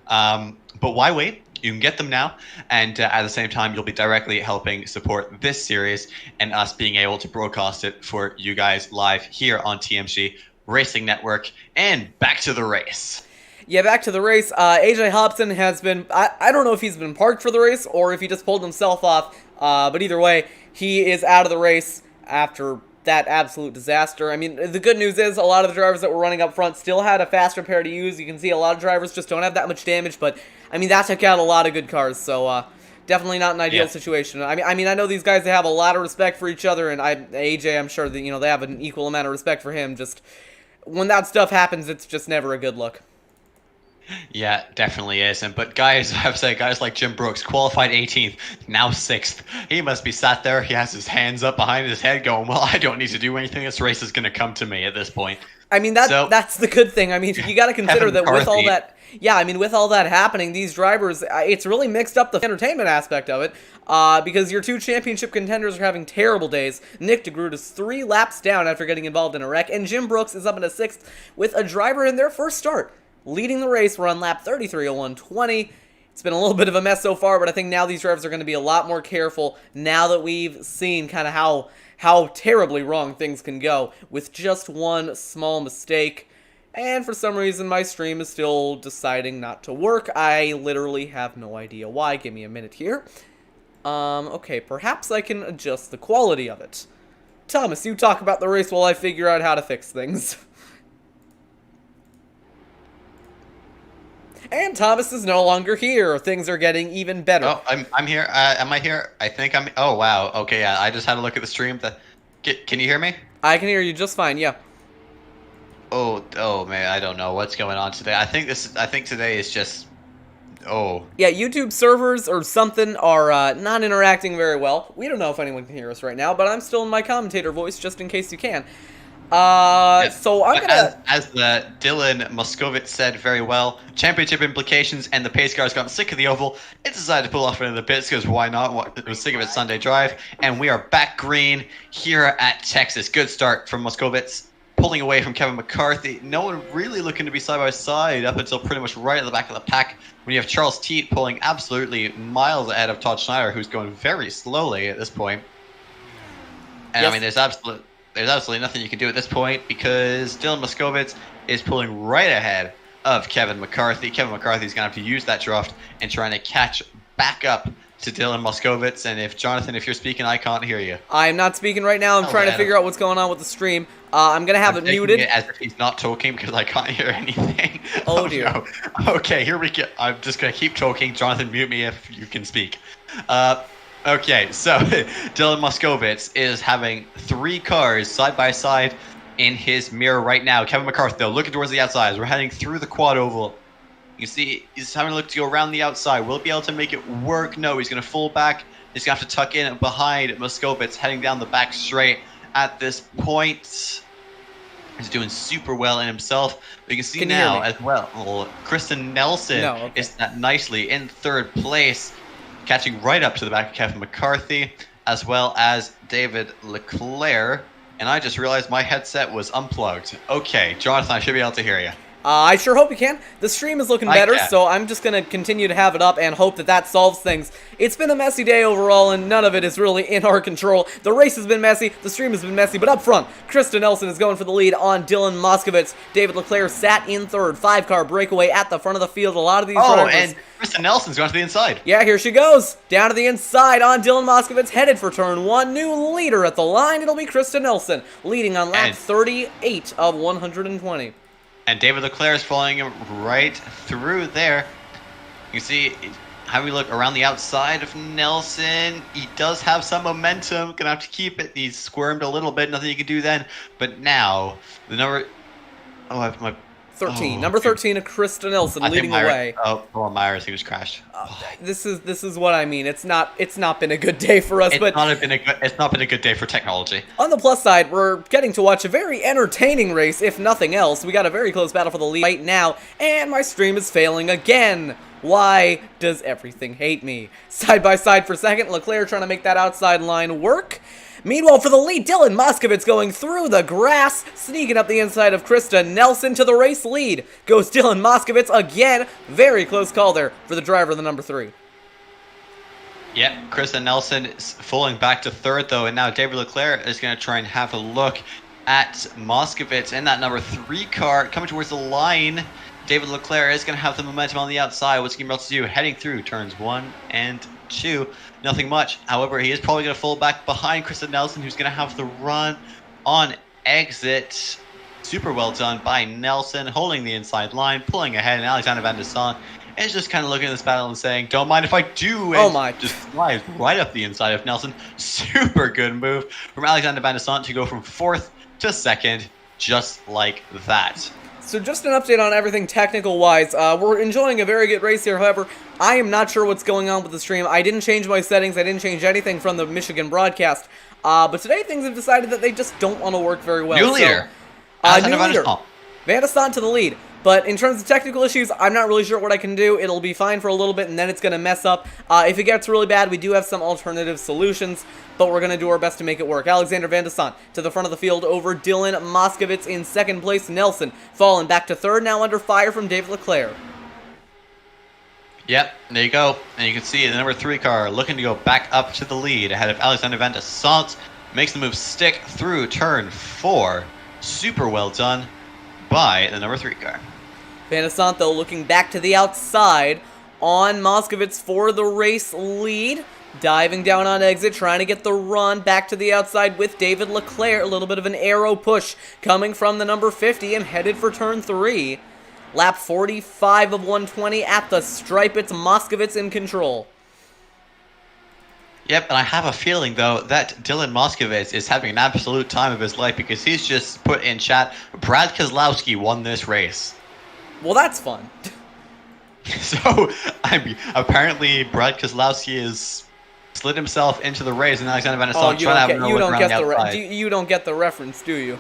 But why wait? You can get them now, and at the same time, you'll be directly helping support this series and us being able to broadcast it for you guys live here on TMG Racing Network. And back to the race. Yeah, back to the race. AJ Hopson has been... I don't know if he's been parked for the race or if he just pulled himself off, but either way, he is out of the race after that absolute disaster. I mean, the good news is a lot of the drivers that were running up front still had a faster pair to use. You can see a lot of drivers just don't have that much damage, but I mean, that took out a lot of good cars, so definitely not an ideal situation. I mean, I know these guys have a lot of respect for each other, and AJ, I'm sure that, they have an equal amount of respect for him. Just when that stuff happens, it's just never a good look. Yeah, definitely is. But guys, I have to say, guys like Jim Brooks, qualified 18th, now 6th. He must be sat there. He has his hands up behind his head going, well, I don't need to do anything. This race is going to come to me at this point. I mean, that's the good thing. I mean, you got to consider that with all that... Yeah, I mean, with all that happening, these drivers, it's really mixed up the entertainment aspect of it, because your two championship contenders are having terrible days. Nick DeGroot is 3 laps down after getting involved in a wreck, and Jim Brooks is up in a 6th with a driver in their first start, leading the race. We're on lap 33:01:20. It's been a little bit of a mess so far, but I think now these drivers are going to be a lot more careful now that we've seen kind of how terribly wrong things can go with just one small mistake. And for some reason, my stream is still deciding not to work. I literally have no idea why. Give me a minute here. Okay, perhaps I can adjust the quality of it. Thomas, you talk about the race while I figure out how to fix things. And Thomas is no longer here. Things are getting even better. Oh, I'm here. Am I here? I think I'm... Oh, wow. Okay, yeah, I just had a look at the stream. Can you hear me? I can hear you just fine, yeah. Oh man, I don't know what's going on today. I think today is just... Oh. Yeah, YouTube servers or something are not interacting very well. We don't know if anyone can hear us right now, but I'm still in my commentator voice just in case you can. So I'm gonna... As Dylan Moskowitz said very well, championship implications, and the pace car's gotten sick of the oval. It decided to pull off into the pits because why not? It was sick of its Sunday drive, and we are back green here at Texas. Good start from Moskowitz, pulling away from Kevin McCarthy. No one really looking to be side by side up until pretty much right at the back of the pack, when you have Charles Teat pulling absolutely miles ahead of Todd Schneider, who's going very slowly at this point. And yes. I mean, there's absolutely nothing you can do at this point because Dylan Moskowitz is pulling right ahead of Kevin McCarthy. Kevin McCarthy's going to have to use that draft and trying to catch back up to Dylan Moskowitz. And if Jonathan, if you're speaking, I can't hear you. I'm not speaking right now. I'm trying to figure out what's going on with the stream. I'm going to have it muted. As if he's not talking because I can't hear anything. Oh, dear. No. Okay, here we go. I'm just going to keep talking. Jonathan, mute me if you can speak. Okay, so Dylan Moskowitz is having 3 cars side by side in his mirror right now. Kevin McCarthy, though, looking towards the outside. We're heading through the quad oval. You see, he's having a look to go around the outside. Will he be able to make it work? No, he's going to fall back. He's going to have to tuck in behind Moskowitz, heading down the back straight at this point. He's doing super well in himself. But you can see now as well, Kristen Nelson is nicely in 3rd place, catching right up to the back of Kevin McCarthy, as well as David Leclerc. And I just realized my headset was unplugged. Okay, Jonathan, I should be able to hear you. I sure hope you can. The stream is looking better, so I'm just going to continue to have it up and hope that that solves things. It's been a messy day overall, and none of it is really in our control. The race has been messy, the stream has been messy, but up front, Kristen Nelson is going for the lead on Dylan Moskowitz. David Leclerc sat in 3rd, 5-car breakaway at the front of the field. A lot of these drivers... and Kristen Nelson's going to the inside. Yeah, here she goes. Down to the inside on Dylan Moskowitz, headed for turn 1. New leader at the line, it'll be Kristen Nelson, leading on lap 38 of 120. And David Leclerc is following him right through there. You see, how we look around the outside of Nelson. He does have some momentum. Gonna have to keep it. He's squirmed a little bit. Nothing you can do then. But now, the number... Oh, I have my... 13. Number 13 of Kristen Nelson leading the way. Myers, he was crashed. This is what I mean. It's not been a good day for us, but it's not been a good day for technology. On the plus side, we're getting to watch a very entertaining race, if nothing else. We got a very close battle for the lead right now, and my stream is failing again. Why does everything hate me? Side by side for second, Leclerc trying to make that outside line work. Meanwhile, for the lead, Dylan Moskowitz going through the grass, sneaking up the inside of Kristen Nelson to the race lead. Goes Dylan Moskowitz again. Very close call there for the driver of the number 3. Yep, Kristen Nelson is falling back to 3rd, though, and now David Leclerc is going to try and have a look at Moskowitz in that number 3 car coming towards the line. David Leclerc is going to have the momentum on the outside. What's he going to be able to do? Heading through turns 1 and 2. Nothing much. However, he is probably going to fall back behind Kristen Nelson, who's going to have the run on exit. Super well done by Nelson, holding the inside line, pulling ahead, and Alexander Van der Saan is just kind of looking at this battle and saying, don't mind if I do. Oh my. Just flies right up the inside of Nelson. Super good move from Alexander Van der Saan to go from 4th to 2nd, just like that. So just an update on everything technical-wise. We're enjoying a very good race here. However, I am not sure what's going on with the stream. I didn't change my settings. I didn't change anything from the Michigan broadcast. But today things have decided that they just don't want to work very well. New leader. New leader. Van der Saan to the lead. But in terms of technical issues, I'm not really sure what I can do. It'll be fine for a little bit, and then it's going to mess up. If it gets really bad, we do have some alternative solutions, but we're going to do our best to make it work. Alexander Van de Sant to the front of the field over Dylan Moskowitz in second place. Nelson falling back to third, now under fire from David Leclerc. Yep, there you go. And you can see the number 3 car looking to go back up to the lead ahead of Alexander Van de Sant. Makes the move stick through turn 4. Super well done by the number 3 car. Van de Sant, though, looking back to the outside on Moskowitz for the race lead. Diving down on exit, trying to get the run back to the outside with David Leclerc. A little bit of an arrow push coming from the number 50 and headed for turn 3. Lap 45 of 120 at the stripe. It's Moskowitz in control. Yep, and I have a feeling, though, that Dylan Moskowitz is having an absolute time of his life because he's just put in chat, Brad Keselowski won this race. Well, that's fun. So, apparently Brad Keselowski has slid himself into the race, and Alexander Van de Sant trying to have another look around the outside. You don't get the reference, do you?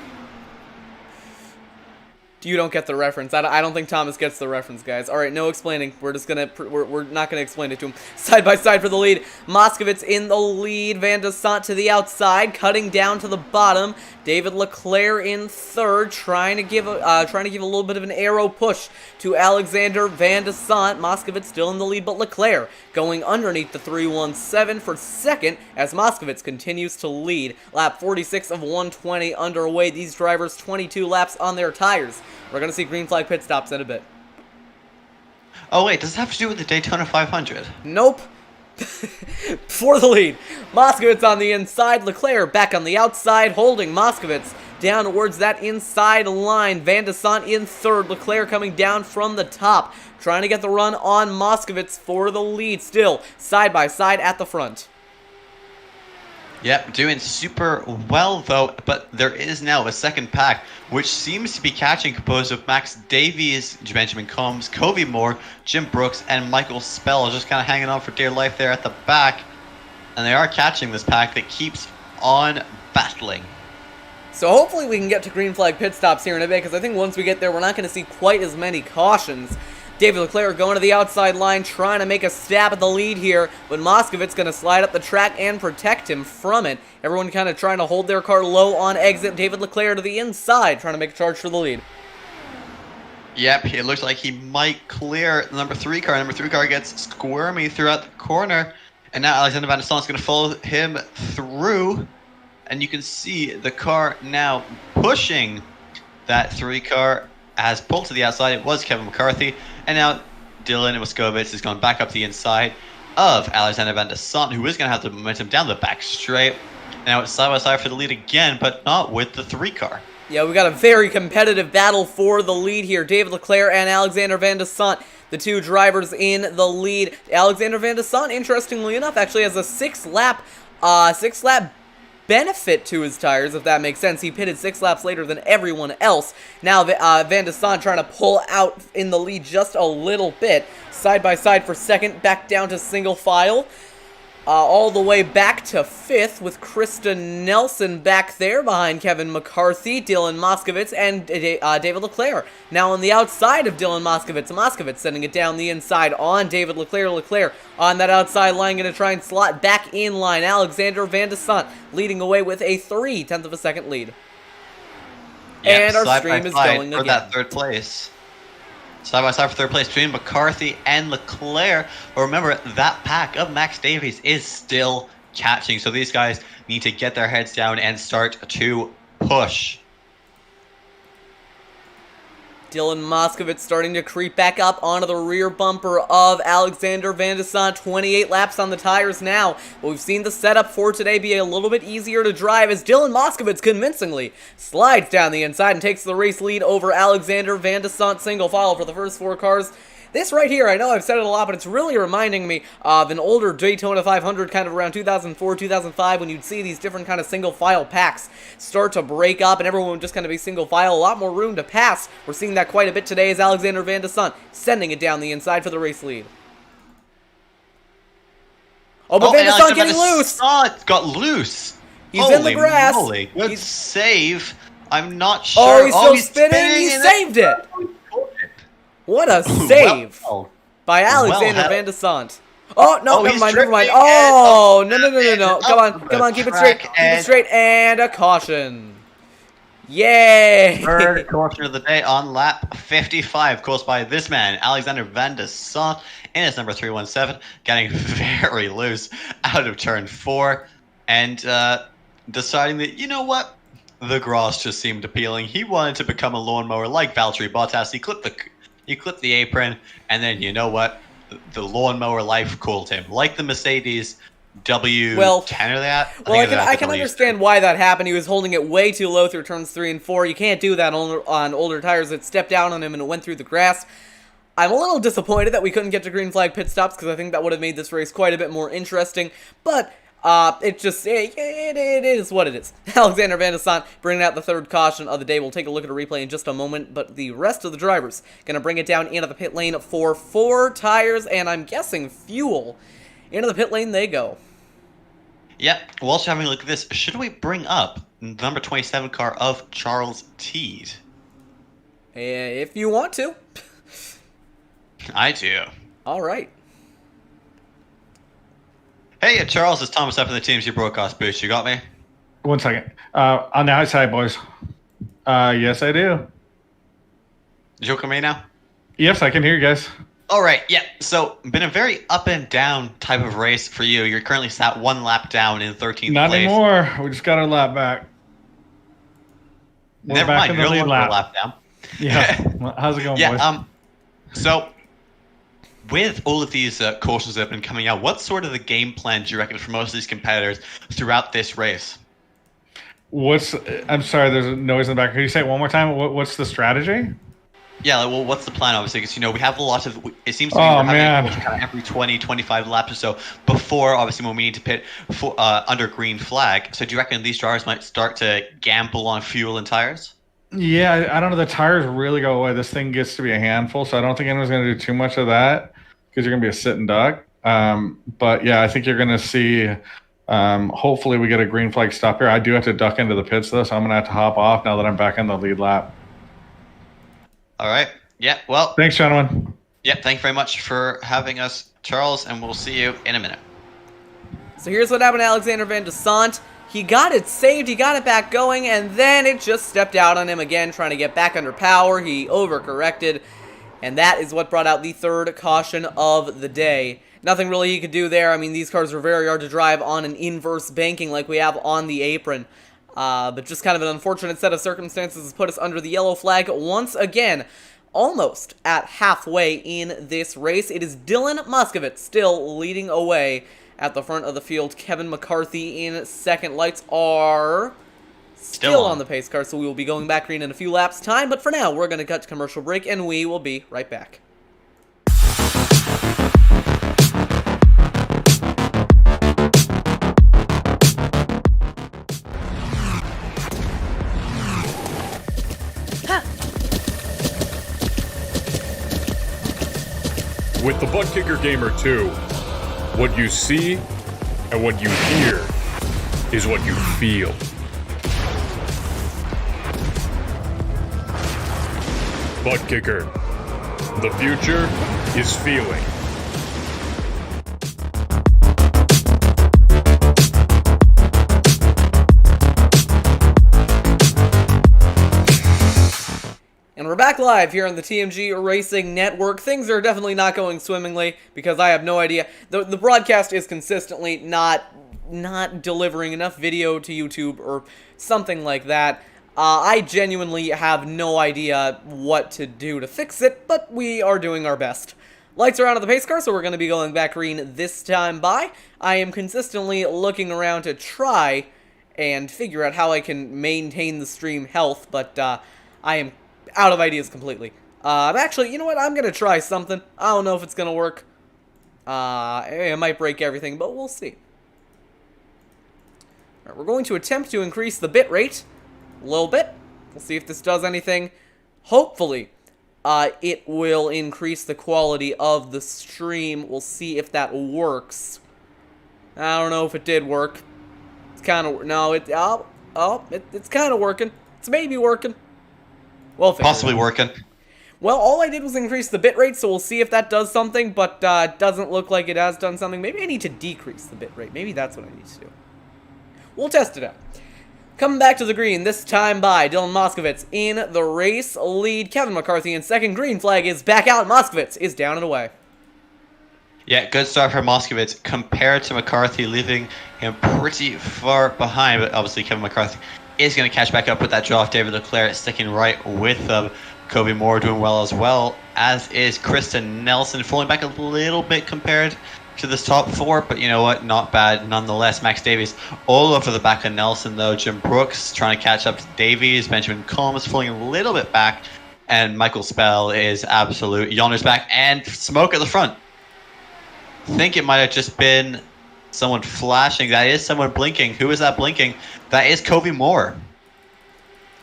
You don't get the reference. I don't think Thomas gets the reference, guys. All right, no explaining. We're not gonna explain it to him. Side by side for the lead. Moskowitz in the lead. Van de Sant to the outside, cutting down to the bottom. David Leclerc in third, trying to give a little bit of an arrow push to Alexander Van de Sant. Moskowitz still in the lead, but Leclerc going underneath the 317 for second as Moskowitz continues to lead. Lap 46 of 120 underway. These drivers 22 laps on their tires. We're going to see green flag pit stops in a bit. Oh wait, does it have to do with the Daytona 500? Nope. For the lead, Moskowitz on the inside, Leclerc back on the outside, holding Moskowitz down towards that inside line. Van de Sant in third, Leclerc coming down from the top, trying to get the run on Moskowitz for the lead, still side by side at the front. Yep, doing super well though, but there is now a second pack, which seems to be catching, composed of Max Davies, Benjamin Combs, Covey Moore, Jim Brooks, and Michael Spell, just kind of hanging on for dear life there at the back. And they are catching this pack that keeps on battling. So hopefully we can get to green flag pit stops here in a bit, because I think once we get there, we're not going to see quite as many cautions. David Leclerc going to the outside line, trying to make a stab at the lead here, but Moskowitz going to slide up the track and protect him from it. Everyone kind of trying to hold their car low on exit. David Leclerc to the inside, trying to make a charge for the lead. Yep, it looks like he might clear the number 3 car. Number 3 car gets squirmy throughout the corner, and now Alexander Van de Sant is going to follow him through, and you can see the car now pushing that 3 car. Has pulled to the outside. It was Kevin McCarthy, and now Dylan Moskowitz is going back up the inside of Alexander Van de Sant, who is going to have the momentum down the back straight. Now it's side by side for the lead again, but not with the 3 car. Yeah, we got a very competitive battle for the lead here. David Leclerc and Alexander Van de Sant, the 2 drivers in the lead. Alexander Van de Sant, interestingly enough, actually has a 6-lap benefit to his tires, if that makes sense. He pitted 6 laps later than everyone else. Now Van de Sant trying to pull out in the lead just a little bit. Side by side for second, back down to single file. All the way back to 5th with Kristen Nelson back there behind Kevin McCarthy, Dylan Moskowitz, and David Leclerc. Now on the outside of Dylan Moskowitz, Moskowitz sending it down the inside on David Leclerc. Leclerc on that outside line, going to try and slot back in line. Alexander Van de Sant leading away with a 0.3 of a second lead. Yep, and our stream is going for again. That 3rd place. Side by side for 3rd place between McCarthy and Leclerc. But remember, that pack of Max Davies is still catching. So these guys need to get their heads down and start to push. Dylan Moskowitz starting to creep back up onto the rear bumper of Alexander Van de Sant. 28 laps on the tires now. But we've seen the setup for today be a little bit easier to drive as Dylan Moskowitz convincingly slides down the inside and takes the race lead over Alexander Van de Sant single file for the first 4 cars. This right here, I know I've said it a lot, but it's really reminding me of an older Daytona 500 kind of around 2004, 2005 when you'd see these different kind of single file packs start to break up and everyone would just kind of be single file, a lot more room to pass. We're seeing that quite a bit today as Alexander Van de Sant sending it down the inside for the race lead. Oh, but Van de Sant getting loose! Got loose! He's in the grass. Moly. Good save. I'm not Oh, sure. he's still spinning. He saved it! What a save by Alexander Van de Sant. Oh, no, never mind. Oh, no. Come on, keep it straight, and a caution. Yay! Third caution of the day on lap 55, caused by this man, Alexander Van de Sant, in his number 317, getting very loose out of turn 4, and deciding that, you know what? The grass just seemed appealing. He wanted to become a lawnmower like Valtteri Bottas. He clipped the apron, and then, you know what? The lawnmower life called him. Like the Mercedes W10 or that? I can understand why that happened. He was holding it way too low through turns 3 and 4. You can't do that on older tires. It stepped down on him and it went through the grass. I'm a little disappointed that we couldn't get to green flag pit stops because I think that would have made this race quite a bit more interesting. But it is what it is. Alexander Van de Sant bringing out the third caution of the day. We'll take a look at a replay in just a moment, but the rest of the drivers going to bring it down into the pit lane for 4 tires, and I'm guessing fuel. Into the pit lane they go. Yep. While also having a look at this, should we bring up the number 27 car of Charles Teed? If you want to. I do. All right. Hey, Charles, it's Thomas up in the TMG broadcast booth. You got me? 1 second. On the outside, boys. Yes, I do. Did you come in now? Yes, I can hear you guys. All right, yeah. So, been a very up and down type of race for you. You're currently sat 1 lap down in 13th place. Not anymore. We just got our lap back. Never mind. You're only 1 lap down. Yeah. How's it going, boys? So, with all of these cautions that have been coming out, what's sort of the game plan, do you reckon, for most of these competitors throughout this race? I'm sorry, there's a noise in the back. Can you say it one more time? What's the strategy? Yeah, well, what's the plan, obviously? Because, we have a lot of... It seems to be we're having kind of every 20, 25 laps or so before, obviously, when we need to pit under green flag. So do you reckon these drivers might start to gamble on fuel and tires? Yeah, I don't know. The tires really go away. This thing gets to be a handful, so I don't think anyone's going to do too much of that because you're going to be a sitting duck. But, yeah, I think you're going to see... hopefully we get a green flag stop here. I do have to duck into the pits, though, so I'm going to have to hop off now that I'm back in the lead lap. All right. Yeah, well... Thanks, gentlemen. Yeah, thank you very much for having us, Charles, and we'll see you in a minute. So here's what happened to Alexander Van de Sant. He got it saved, he got it back going, and then it just stepped out on him again, trying to get back under power. He overcorrected, and that is what brought out the third caution of the day. Nothing really he could do there. I mean, these cars are very hard to drive on an inverse banking like we have on the apron. But just kind of an unfortunate set of circumstances has put us under the yellow flag once again, almost at halfway in this race. It is Dylan Moskowitz still leading away at the front of the field. Kevin McCarthy in second. Lights are still on the pace car, so we will be going back green in a few laps' time. But for now, we're going to cut to commercial break, and we will be right back. With the Butt Kicker Gamer 2, what you see and what you hear is what you feel. Butt Kicker. The future is feeling. And we're back live here on the TMG Racing Network. Things are definitely not going swimmingly because I have no idea. The broadcast is consistently not delivering enough video to YouTube or something like that. I genuinely have no idea what to do to fix it, but we are doing our best. Lights are on at the pace car, so we're going to be going back green this time by. I am consistently looking around to try and figure out how I can maintain the stream health, but I am out of ideas completely. Actually, you know what? I'm going to try something. I don't know if it's going to work. It might break everything, but we'll see. All right, we're going to attempt to increase the bit rate a little bit. We'll see if this does anything. Hopefully, it will increase the quality of the stream. We'll see if that works. I don't know if it did work. It's kind of... No, it's kind of working. It's maybe working. Well, possibly working. Well, all I did was increase the bitrate, so we'll see if that does something, but it doesn't look like it has done something. Maybe I need to decrease the bitrate. Maybe that's what I need to do. We'll test it out. Coming back to the green, this time by Dylan Moskowitz in the race lead. Kevin McCarthy in second. Green flag is back out. Moskowitz is down and away. Yeah, good start for Moskowitz compared to McCarthy, leaving him pretty far behind. But obviously, Kevin McCarthy is going to catch back up with that draw. David Leclerc sticking right with them. Kobe Moore doing well, as is Kristen Nelson, falling back a little bit compared to this top four, but you know what, not bad nonetheless. Max Davies all over the back of Nelson, though. Jim Brooks trying to catch up to Davies. Benjamin Combs falling a little bit back, and Michael Spell is absolute yonder's back, and smoke at the front. I think it might have just been someone flashing. That is someone blinking. Who is that blinking? That is Kobe Moore.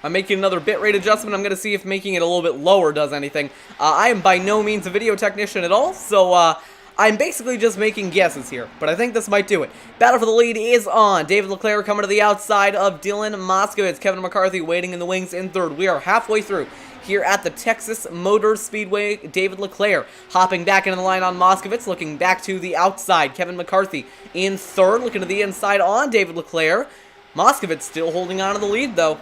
I'm making another bitrate adjustment. I'm going to see if making it a little bit lower does anything. I am by no means a video technician at all, so I'm basically just making guesses here, but I think this might do it. Battle for the lead is on. David Leclerc coming to the outside of Dylan Moskowitz. Kevin McCarthy waiting in the wings in third. We are halfway through here at the Texas Motor Speedway. David Leclerc hopping back into the line on Moskowitz, looking back to the outside. Kevin McCarthy in third, looking to the inside on David Leclerc. Moskowitz still holding on to the lead, though.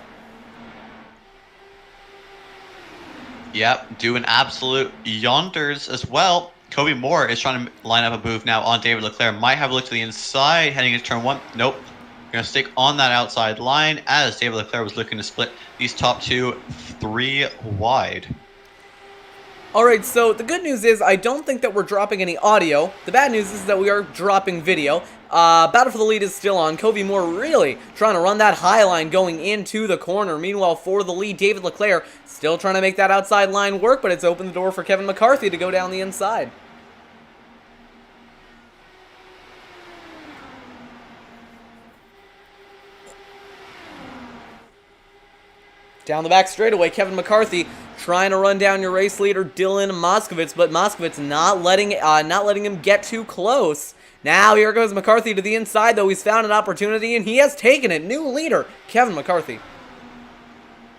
Yep, doing absolute yonders as well. Kobe Moore is trying to line up a move now on David Leclerc. Might have a look to the inside, heading into turn one. Nope. Going to stick on that outside line as David Leclerc was looking to split these top two 3 wide. Alright, so the good news is I don't think that we're dropping any audio. The bad news is that we are dropping video. Battle for the lead is still on. Kobe Moore really trying to run that high line going into the corner. Meanwhile, for the lead, David Leclerc still trying to make that outside line work, but it's opened the door for Kevin McCarthy to go down the inside. Down the back straightaway, Kevin McCarthy trying to run down your race leader, Dylan Moskowitz, but Moskowitz not letting him get too close. Now here goes McCarthy to the inside, though. He's found an opportunity, and he has taken it. New leader, Kevin McCarthy.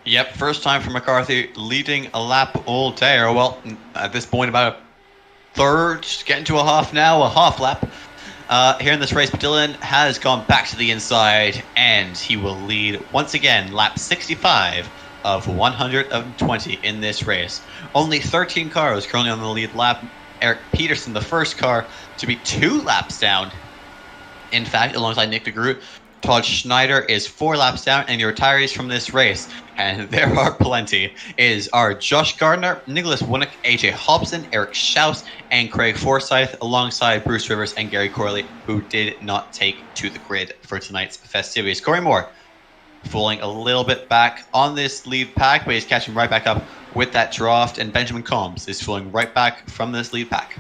Yep, first time for McCarthy leading a lap all day. Or, well, at this point, about a third, getting to a half now, a half lap. Here in this race, but Dylan has gone back to the inside, and he will lead once again, lap 65 of 120 in this race. Only 13 cars currently on the lead lap. Eric Peterson, the first car to be 2 laps down. In fact, alongside Nick DeGroot, Todd Schneider is 4 laps down, and your retirees from this race, and there are plenty, are Josh Gardner, Nicholas Winnick, AJ Hopson, Eric Schaus, and Craig Forsyth, alongside Bruce Rivers and Gary Corley, who did not take to the grid for tonight's festivities. Corey Moore falling a little bit back on this lead pack, but he's catching right back up with that draft, and Benjamin Combs is falling right back from this lead pack.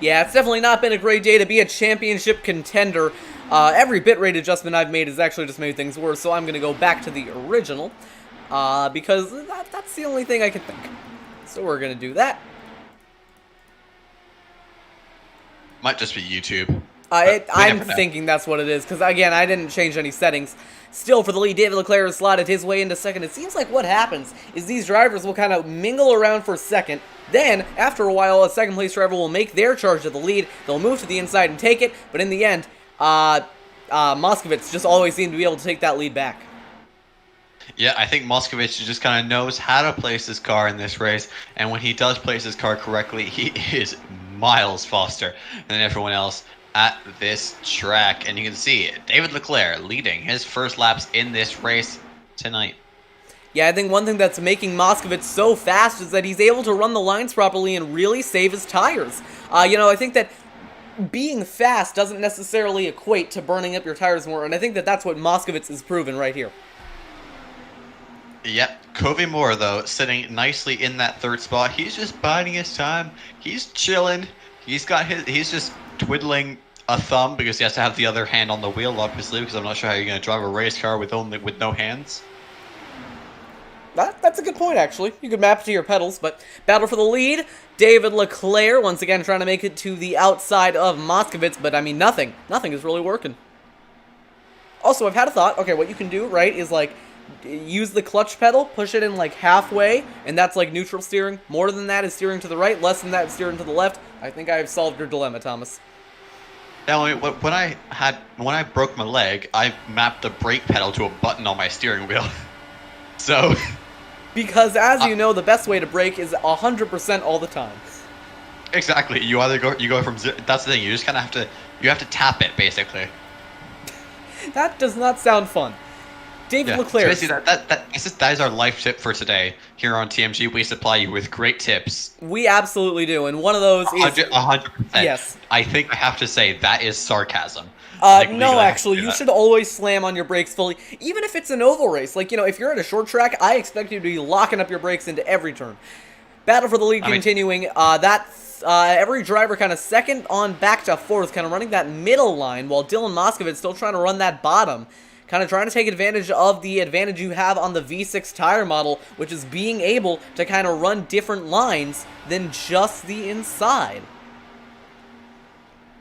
Yeah, it's definitely not been a great day to be a championship contender. Every bitrate adjustment I've made has actually just made things worse, so I'm going to go back to the original, because that's the only thing I can think. So we're going to do that. Might just be YouTube. I'm thinking that's what it is, because again, I didn't change any settings. Still, for the lead, David Leclerc has slotted his way into second. It seems like what happens is these drivers will kind of mingle around for second. Then, after a while, a second place driver will make their charge of the lead. They'll move to the inside and take it, but in the end, Moskowitz just always seemed to be able to take that lead back. Yeah, I think Moskowitz just kind of knows how to place his car in this race, and when he does place his car correctly, he is miles faster than everyone else at this track. And you can see David Leclerc leading his first laps in this race tonight. Yeah, I think one thing that's making Moskowitz so fast is that he's able to run the lines properly and really save his tires. I think that being fast doesn't necessarily equate to burning up your tires more, and I think that that's what Moskowitz is proven right here. Yep, Kobe Moore, though, sitting nicely in that third spot. He's just biding his time. He's chilling. He's just twiddling a thumb because he has to have the other hand on the wheel, obviously, because I'm not sure how you're going to drive a race car with no hands. That's a good point, actually. You could map it to your pedals, but battle for the lead. David Leclerc, once again, trying to make it to the outside of Moskowitz, but, I mean, nothing is really working. Also, I've had a thought. Okay, what you can do, right, is, like, use the clutch pedal, push it in like halfway, and that's like neutral steering. More than that is steering to the right, less than that is steering to the left. I think I have solved your dilemma, Thomas. Now, when I broke my leg, I mapped the brake pedal to a button on my steering wheel. So, because as you know, the best way to brake is 100% all the time. Exactly. You go from zero. That's the thing. You just kind of have to tap it basically. That does not sound fun. David Leclerc. So basically, that is our life tip for today. Here on TMG, we supply you with great tips. We absolutely do, and one of those is 100%. Yes. I think I have to say that is sarcasm. No, actually, you should always slam on your brakes fully, even if it's an oval race. Like, if you're at a short track, I expect you to be locking up your brakes into every turn. Battle for the lead continuing. Every driver kind of second on back to fourth, kind of running that middle line, while Dylan Moskowitz still trying to run that bottom. Kind of trying to take advantage of the advantage you have on the V6 tire model, which is being able to kind of run different lines than just the inside.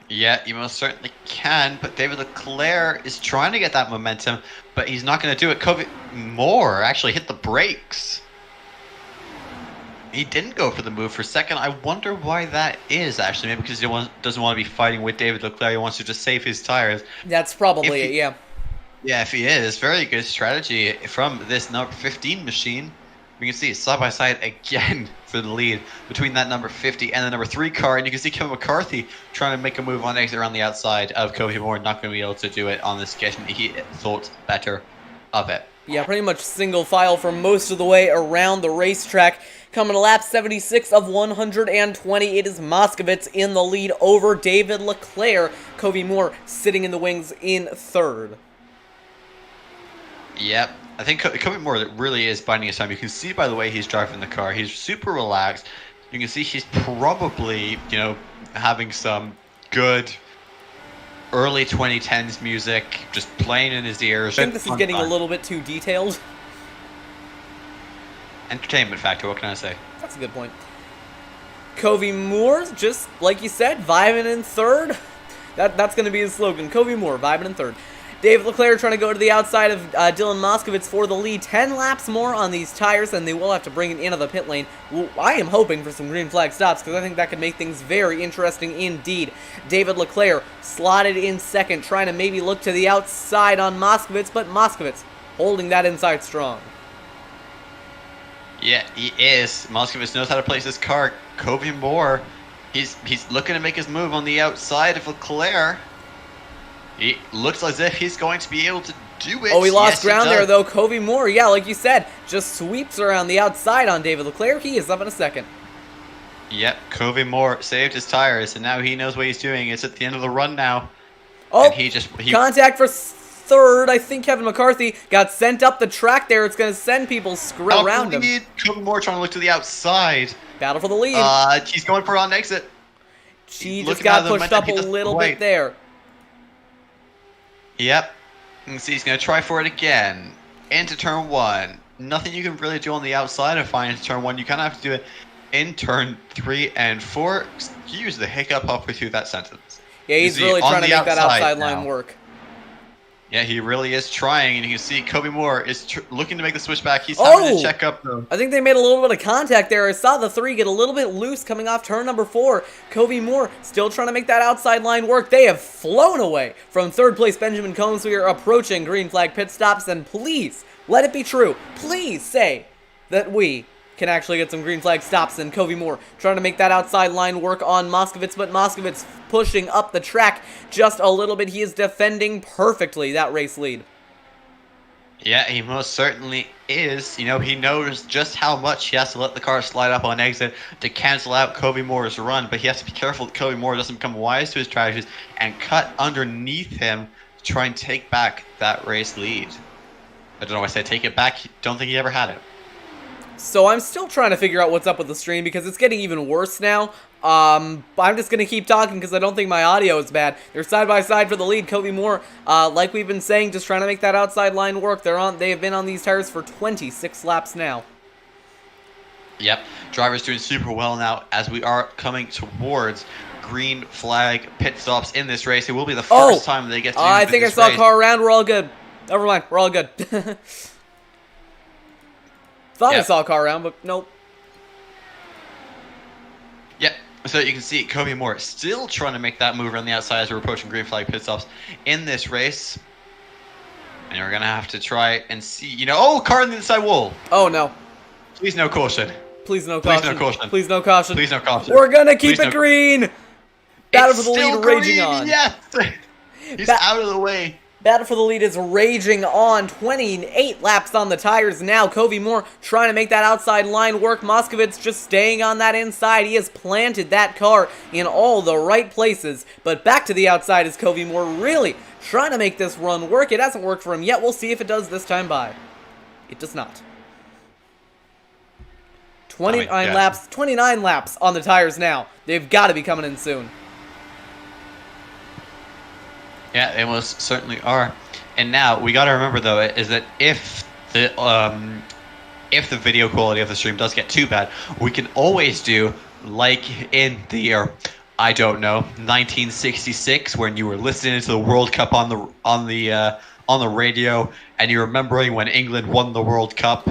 Yeah, you most certainly can, but David Leclerc is trying to get that momentum, but he's not going to do it. Kobe Moore actually hit the brakes. He didn't go for the move for second. I wonder why that is, actually. Maybe because he doesn't want to be fighting with David Leclerc. He wants to just save his tires. That's probably it, yeah. Yeah, if he is, very good strategy from this number 15 machine. We can see side by side again for the lead between that number 50 and the number 3 car, and you can see Kevin McCarthy trying to make a move on exit around the outside of Kobe Moore. Not going to be able to do it on this occasion. He thought better of it. Yeah, pretty much single file for most of the way around the racetrack. Coming to lap 76 of 120, it is Moskowitz in the lead over David Leclerc. Kobe Moore sitting in the wings in third. Yep. I think Kobe Moore really is biding his time. You can see by the way he's driving the car. He's super relaxed. You can see he's probably, having some good early 2010s music just playing in his ears. I think this is getting a little bit too detailed. Entertainment factor, what can I say? That's a good point. Kobe Moore, just like you said, vibing in third. That's going to be his slogan. Kobe Moore, vibing in third. David Leclerc trying to go to the outside of Dylan Moskowitz for the lead. 10 laps more on these tires, and they will have to bring it into the pit lane. Well, I am hoping for some green flag stops, because I think that could make things very interesting indeed. David Leclerc slotted in second, trying to maybe look to the outside on Moskowitz, but Moskowitz holding that inside strong. Yeah, he is. Moskowitz knows how to place his car. Kobe Moore, he's looking to make his move on the outside of Leclerc. He looks as if he's going to be able to do it. Oh, he lost ground there, though. Kobe Moore, yeah, like you said, just sweeps around the outside on David Leclerc. He is up in a second. Yep, Kobe Moore saved his tires, and now he knows what he's doing. It's at the end of the run now. Oh, contact for third. I think Kevin McCarthy got sent up the track there. It's going to send people around him. Kobe Moore trying to look to the outside. Battle for the lead. He's going for on exit. He just got pushed up a little bit there. Yep. You can see he's going to try for it again. Into turn 1. Nothing you can really do on the outside of fine into turn 1. You kind of have to do it in turn 3 and 4. Excuse the hiccup halfway through that sentence. Yeah, he's really trying to make that outside line work. Yeah, he really is trying, and you can see Kobe Moore is looking to make the switch back. He's having to check up, though. I think they made a little bit of contact there. I saw the 3 get a little bit loose coming off turn number 4. Kobe Moore still trying to make that outside line work. They have flown away from third place Benjamin Combs. We are approaching green flag pit stops, and please, let it be true. Please say that we can actually get some green flag stops, and Kobe Moore trying to make that outside line work on Moskowitz, but Moskowitz pushing up the track just a little bit. He is defending perfectly that race lead. Yeah, he most certainly is. He knows just how much he has to let the car slide up on exit to cancel out Kobe Moore's run, but he has to be careful that Kobe Moore doesn't become wise to his strategies and cut underneath him to try and take back that race lead. I don't know why I said take it back. Don't think he ever had it. So I'm still trying to figure out what's up with the stream because it's getting even worse now. I'm just going to keep talking because I don't think my audio is bad. They're side by side for the lead. Kobe Moore, like we've been saying, just trying to make that outside line work. They have been on these tires for 26 laps now. Yep, driver's doing super well now as we are coming towards green flag pit stops in this race. It will be the first time they get to do I think I saw a car around. We're all good. Never mind. We're all good. Thought I saw a car around, but nope. Yep. So you can see Kobe Moore still trying to make that move around the outside as we're approaching green flag pit stops in this race. And we're going to have to try and see, oh, car on the inside wall. Oh, no. Please no caution. Please no caution. Please no caution. Please no caution. Please no caution. We're going to keep it green. Battle for the lead raging on. Yes. He's out of the way. Battle for the lead is raging on. 28 laps on the tires now. Kobe Moore trying to make that outside line work. Moskowitz just staying on that inside. He has planted that car in all the right places. But back to the outside is Kobe Moore really trying to make this run work. It hasn't worked for him yet. We'll see if it does this time by. It does not. 29 laps on the tires now. They've got to be coming in soon. Yeah, they most certainly are. And now we got to remember though is that if the video quality of the stream does get too bad, we can always do like in the year, I don't know, 1966, when you were listening to the World Cup on the radio and you're remembering when England won the World Cup.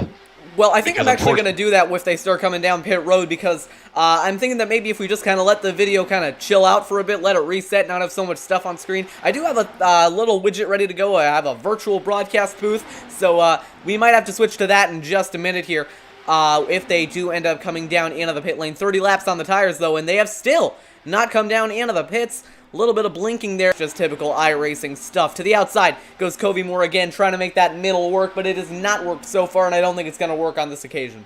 Well, I think I'm actually going to do that if they start coming down pit road, because I'm thinking that maybe if we just kind of let the video kind of chill out for a bit, let it reset, not have so much stuff on screen. I do have a little widget ready to go. I have a virtual broadcast booth, so we might have to switch to that in just a minute here if they do end up coming down into the pit lane. 30 laps on the tires, though, and they have still not come down into the pits. A little bit of blinking there, just typical iRacing stuff. To the outside goes Kobe Moore again, trying to make that middle work, but it has not worked so far, and I don't think it's going to work on this occasion.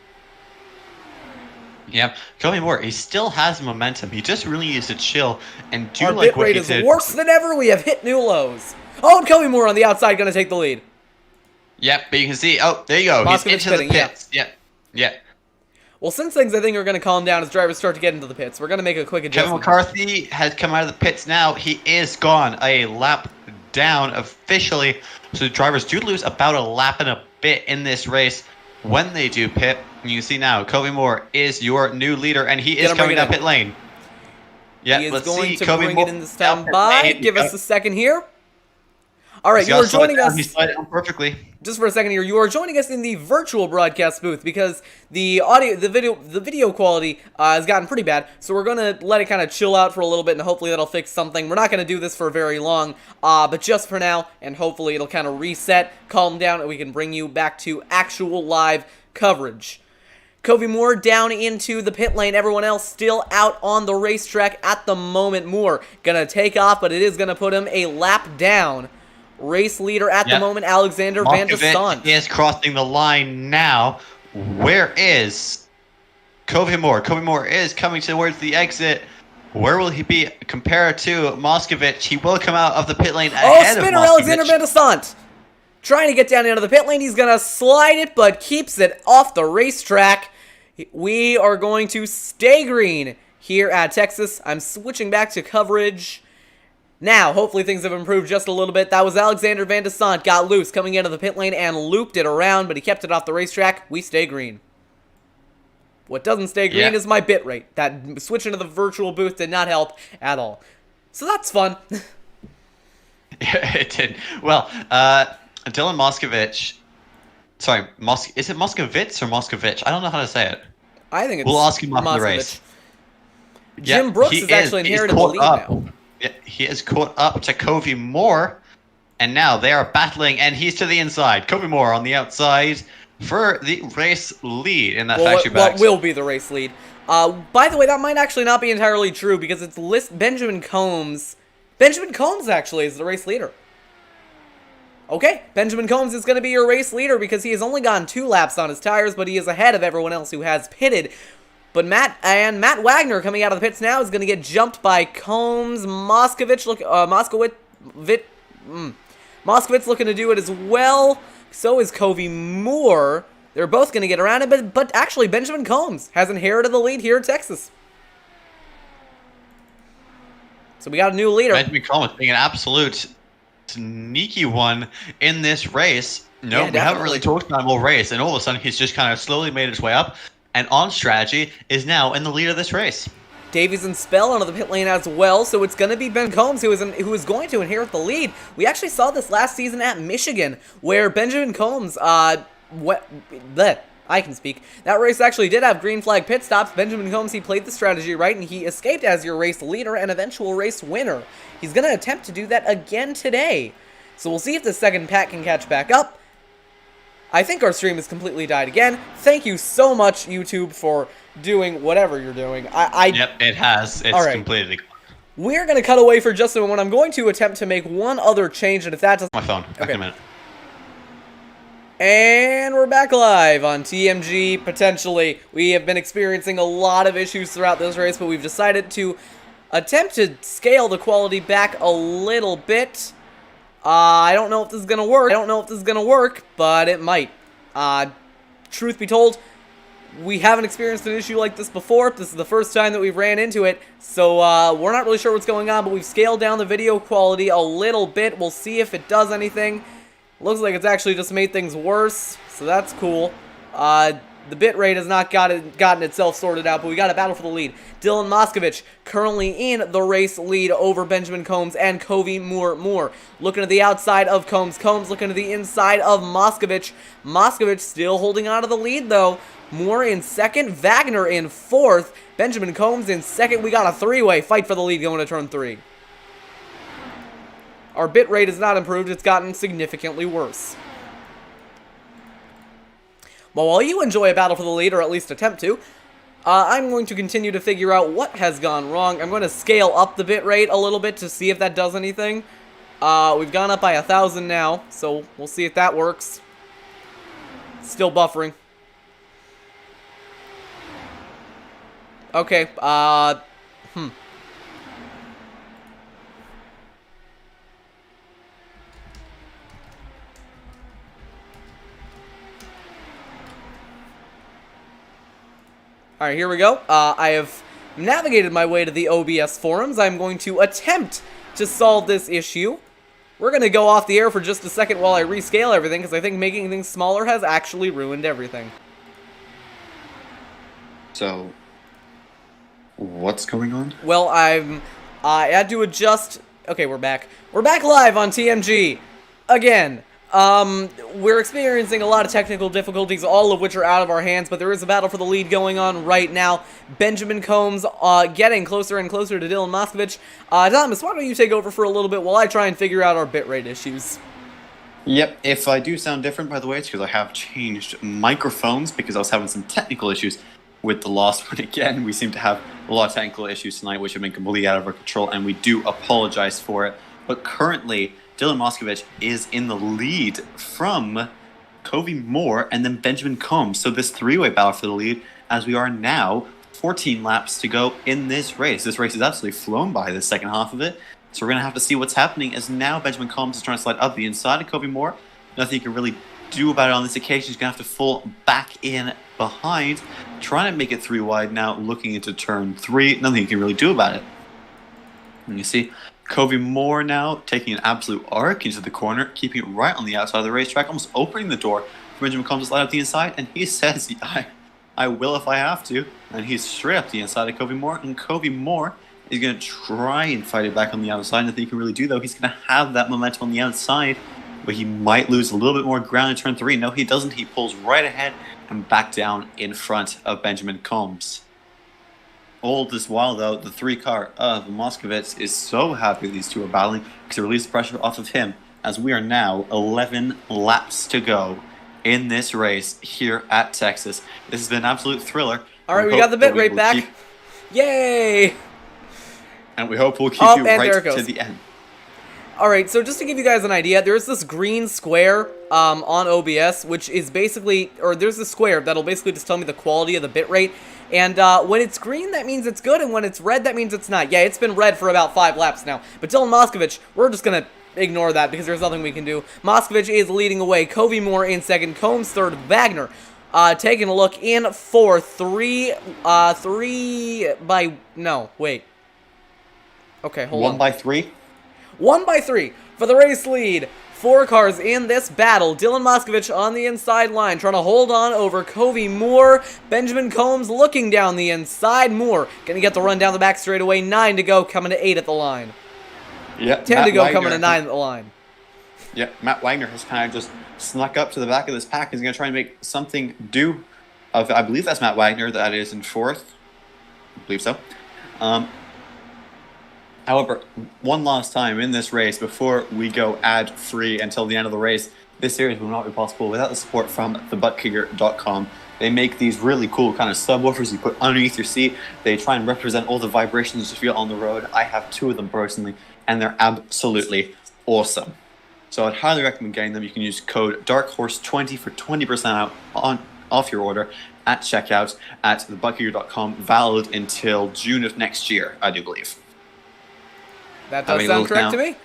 Yeah, Kobe Moore, he still has momentum. He just really needs to chill and do Our like bit what rate he is did. worse than ever. We have hit new lows. Oh, and Kobe Moore on the outside going to take the lead. Yep, but you can see, oh, there you go. He's Moskowitz into pitting, the pits. Yeah. Well, since things I think are going to calm down as drivers start to get into the pits, we're going to make a quick Kevin adjustment. McCarthy has come out of the pits now. He is gone a lap down officially. So the drivers do lose about a lap and a bit in this race when they do pit. And you can see now, Kobe Moore is your new leader, and he is coming down pit lane. Yeah, he is let's going see. to Kobe bring Moore it in this time by. Give us a second here. All right, you are joining us. He slid it down perfectly. Just for a second here, you are joining us in the virtual broadcast booth because the audio, the video quality has gotten pretty bad. So we're gonna let it kind of chill out for a little bit, and hopefully that'll fix something. We're not gonna do this for very long, but just for now, and hopefully it'll kind of reset, calm down, and we can bring you back to actual live coverage. Kobe Moore down into the pit lane. Everyone else still out on the racetrack at the moment. Moore gonna take off, but it is gonna put him a lap down. Race leader at the moment, Alexander Van de Sant. He is crossing the line now. Where is Kobe Moore? Kobe Moore is coming towards the exit. Where will he be compared to Moskowitz? He will come out of the pit lane ahead of spinner Moskowitz. Alexander Van de Sant. Trying to get down into the pit lane. He's going to slide it, but keeps it off the racetrack. We are going to stay green here at Texas. I'm switching back to coverage. Now, hopefully things have improved just a little bit. That was Alexander Van de Sant. Got loose coming into the pit lane and looped it around, but he kept it off the racetrack. We stay green. What doesn't stay green is my bit rate. That switching to the virtual booth did not help at all. So that's fun. It did. Well, Dylan Moskowitz. Sorry, is it Moskowitz or Moskowitz? I don't know how to say it. I think it's We'll ask him after the race. Jim Brooks has actually inherited the lead now. Yeah, he is caught up to Kobe Moore, and now they are battling, and he's to the inside. Kobe Moore on the outside for the race lead in that factory back. What will be the race lead? By the way, that might actually not be entirely true because it's Benjamin Combs. Benjamin Combs actually is the race leader. Okay, Benjamin Combs is going to be your race leader because he has only gone 2 laps on his tires, but he is ahead of everyone else who has pitted. But Matt Wagner coming out of the pits now is going to get jumped by Combs. Moskowitz looking to do it as well. So is Kobe Moore. They're both going to get around it, but actually Benjamin Combs has inherited the lead here in Texas. So we got a new leader. Benjamin Combs being an absolute sneaky one in this race. No, we haven't really talked about him all race, and all of a sudden he's just kind of slowly made his way up. And on strategy is now in the lead of this race. Davies and Spell onto the pit lane as well, so it's going to be Ben Combs who is going to inherit the lead. We actually saw this last season at Michigan, where Benjamin Combs I can speak. That race actually did have green flag pit stops. Benjamin Combs, he played the strategy right, and he escaped as your race leader and eventual race winner. He's going to attempt to do that again today. So we'll see if the second pack can catch back up. I think our stream has completely died again. Thank you so much, YouTube, for doing whatever you're doing. Yep, it has. It's completely... We're going to cut away for just a moment. I'm going to attempt to make one other change, and if that doesn't... My phone. Back in a minute. And we're back live on TMG, potentially. We have been experiencing a lot of issues throughout this race, but we've decided to attempt to scale the quality back a little bit. I don't know if this is going to work. But it might. Truth be told, we haven't experienced an issue like this before. This is the first time that we've ran into it, so we're not really sure what's going on, but we've scaled down the video quality a little bit. We'll see if it does anything. Looks like it's actually just made things worse, so that's cool. The bitrate has not gotten itself sorted out, but we got a battle for the lead. Dylan Moskowitz currently in the race lead over Benjamin Combs and Covey Moore. Looking to the outside of Combs. Combs looking to the inside of Moskowitz. Moskowitz still holding on to the lead, though. Moore in second, Wagner in fourth, Benjamin Combs in second. We got a three-way fight for the lead going to turn 3. Our bit rate has not improved, it's gotten significantly worse. But while you enjoy a battle for the lead, or at least attempt to, I'm going to continue to figure out what has gone wrong. I'm going to scale up the bit rate a little bit to see if that does anything. We've gone up by 1,000 now, so we'll see if that works. Still buffering. Okay, Alright, here we go. I have navigated my way to the OBS forums. I'm going to attempt to solve this issue. We're going to go off the air for just a second while I rescale everything, because I think making things smaller has actually ruined everything. So, what's going on? Well, I had to adjust... Okay, we're back. We're back live on TMG. Again. We're experiencing a lot of technical difficulties, all of which are out of our hands, but there is a battle for the lead going on right now. Benjamin Combs, getting closer and closer to Dylan Moskowitz. Thomas, why don't you take over for a little bit while I try and figure out our bitrate issues? Yep, if I do sound different, by the way, it's because I have changed microphones because I was having some technical issues with the Lost One again. We seem to have a lot of technical issues tonight, which have been completely out of our control, and we do apologize for it. But currently, Dylan Moskowitz is in the lead from Covey Moore and then Benjamin Combs. So this three-way battle for the lead, as we are now 14 laps to go in this race. This race is absolutely flown by the second half of it. So we're going to have to see what's happening as now Benjamin Combs is trying to slide up the inside of Covey Moore. Nothing you can really do about it on this occasion. He's going to have to fall back in behind, trying to make it 3 wide now, looking into turn 3. Nothing you can really do about it. And you see Covey Moore now taking an absolute arc into the corner, keeping it right on the outside of the racetrack, almost opening the door for Benjamin Combs to slide up the inside, and he says, I will if I have to. And he's straight up the inside of Covey Moore, and Covey Moore is going to try and fight it back on the outside. Nothing he can really do, though. He's going to have that momentum on the outside, but he might lose a little bit more ground in turn 3. No, he doesn't. He pulls right ahead and back down in front of Benjamin Combs. All this while, though, the 3-car of Moskowitz is so happy these two are battling because it released pressure off of him, as we are now 11 laps to go in this race here at Texas. This has been an absolute thriller. All right, we got the bit rate back. Yay! And we hope we'll keep you right to the end. Alright, so just to give you guys an idea, there's this green square on OBS, which is basically, or there's this square that'll basically just tell me the quality of the bitrate. And when it's green, that means it's good, and when it's red, that means it's not. Yeah, it's been red for about 5 laps now. But Dylan Moskowitz, we're just going to ignore that because there's nothing we can do. Moskowitz is leading away. Covey Moore in second. Combs third. Wagner taking a look in fourth. 3 by... No, wait. Okay, hold on. 1 by 3? 1 by 3 for the race lead. 4 cars in this battle. Dylan Moskowitz on the inside line, trying to hold on over Covey Moore. Benjamin Combs looking down the inside. Moore going to get the run down the back straightaway. 9 to go, coming to 8 at the line. Yep. 10 to go, coming to 9 at the line. Yeah, Matt Wagner has kind of just snuck up to the back of this pack. He's going to try and make something do I believe that's Matt Wagner that is in 4th. I believe so. However, one last time in this race, before we go ad-free until the end of the race, this series will not be possible without the support from thebuttkicker.com. They make these really cool kind of subwoofers you put underneath your seat. They try and represent all the vibrations you feel on the road. I have 2 of them personally, and they're absolutely awesome. So I'd highly recommend getting them. You can use code DARKHORSE20 for 20% off your order at checkout at thebuttkicker.com, valid until June of next year, I do believe. That does sound correct to me.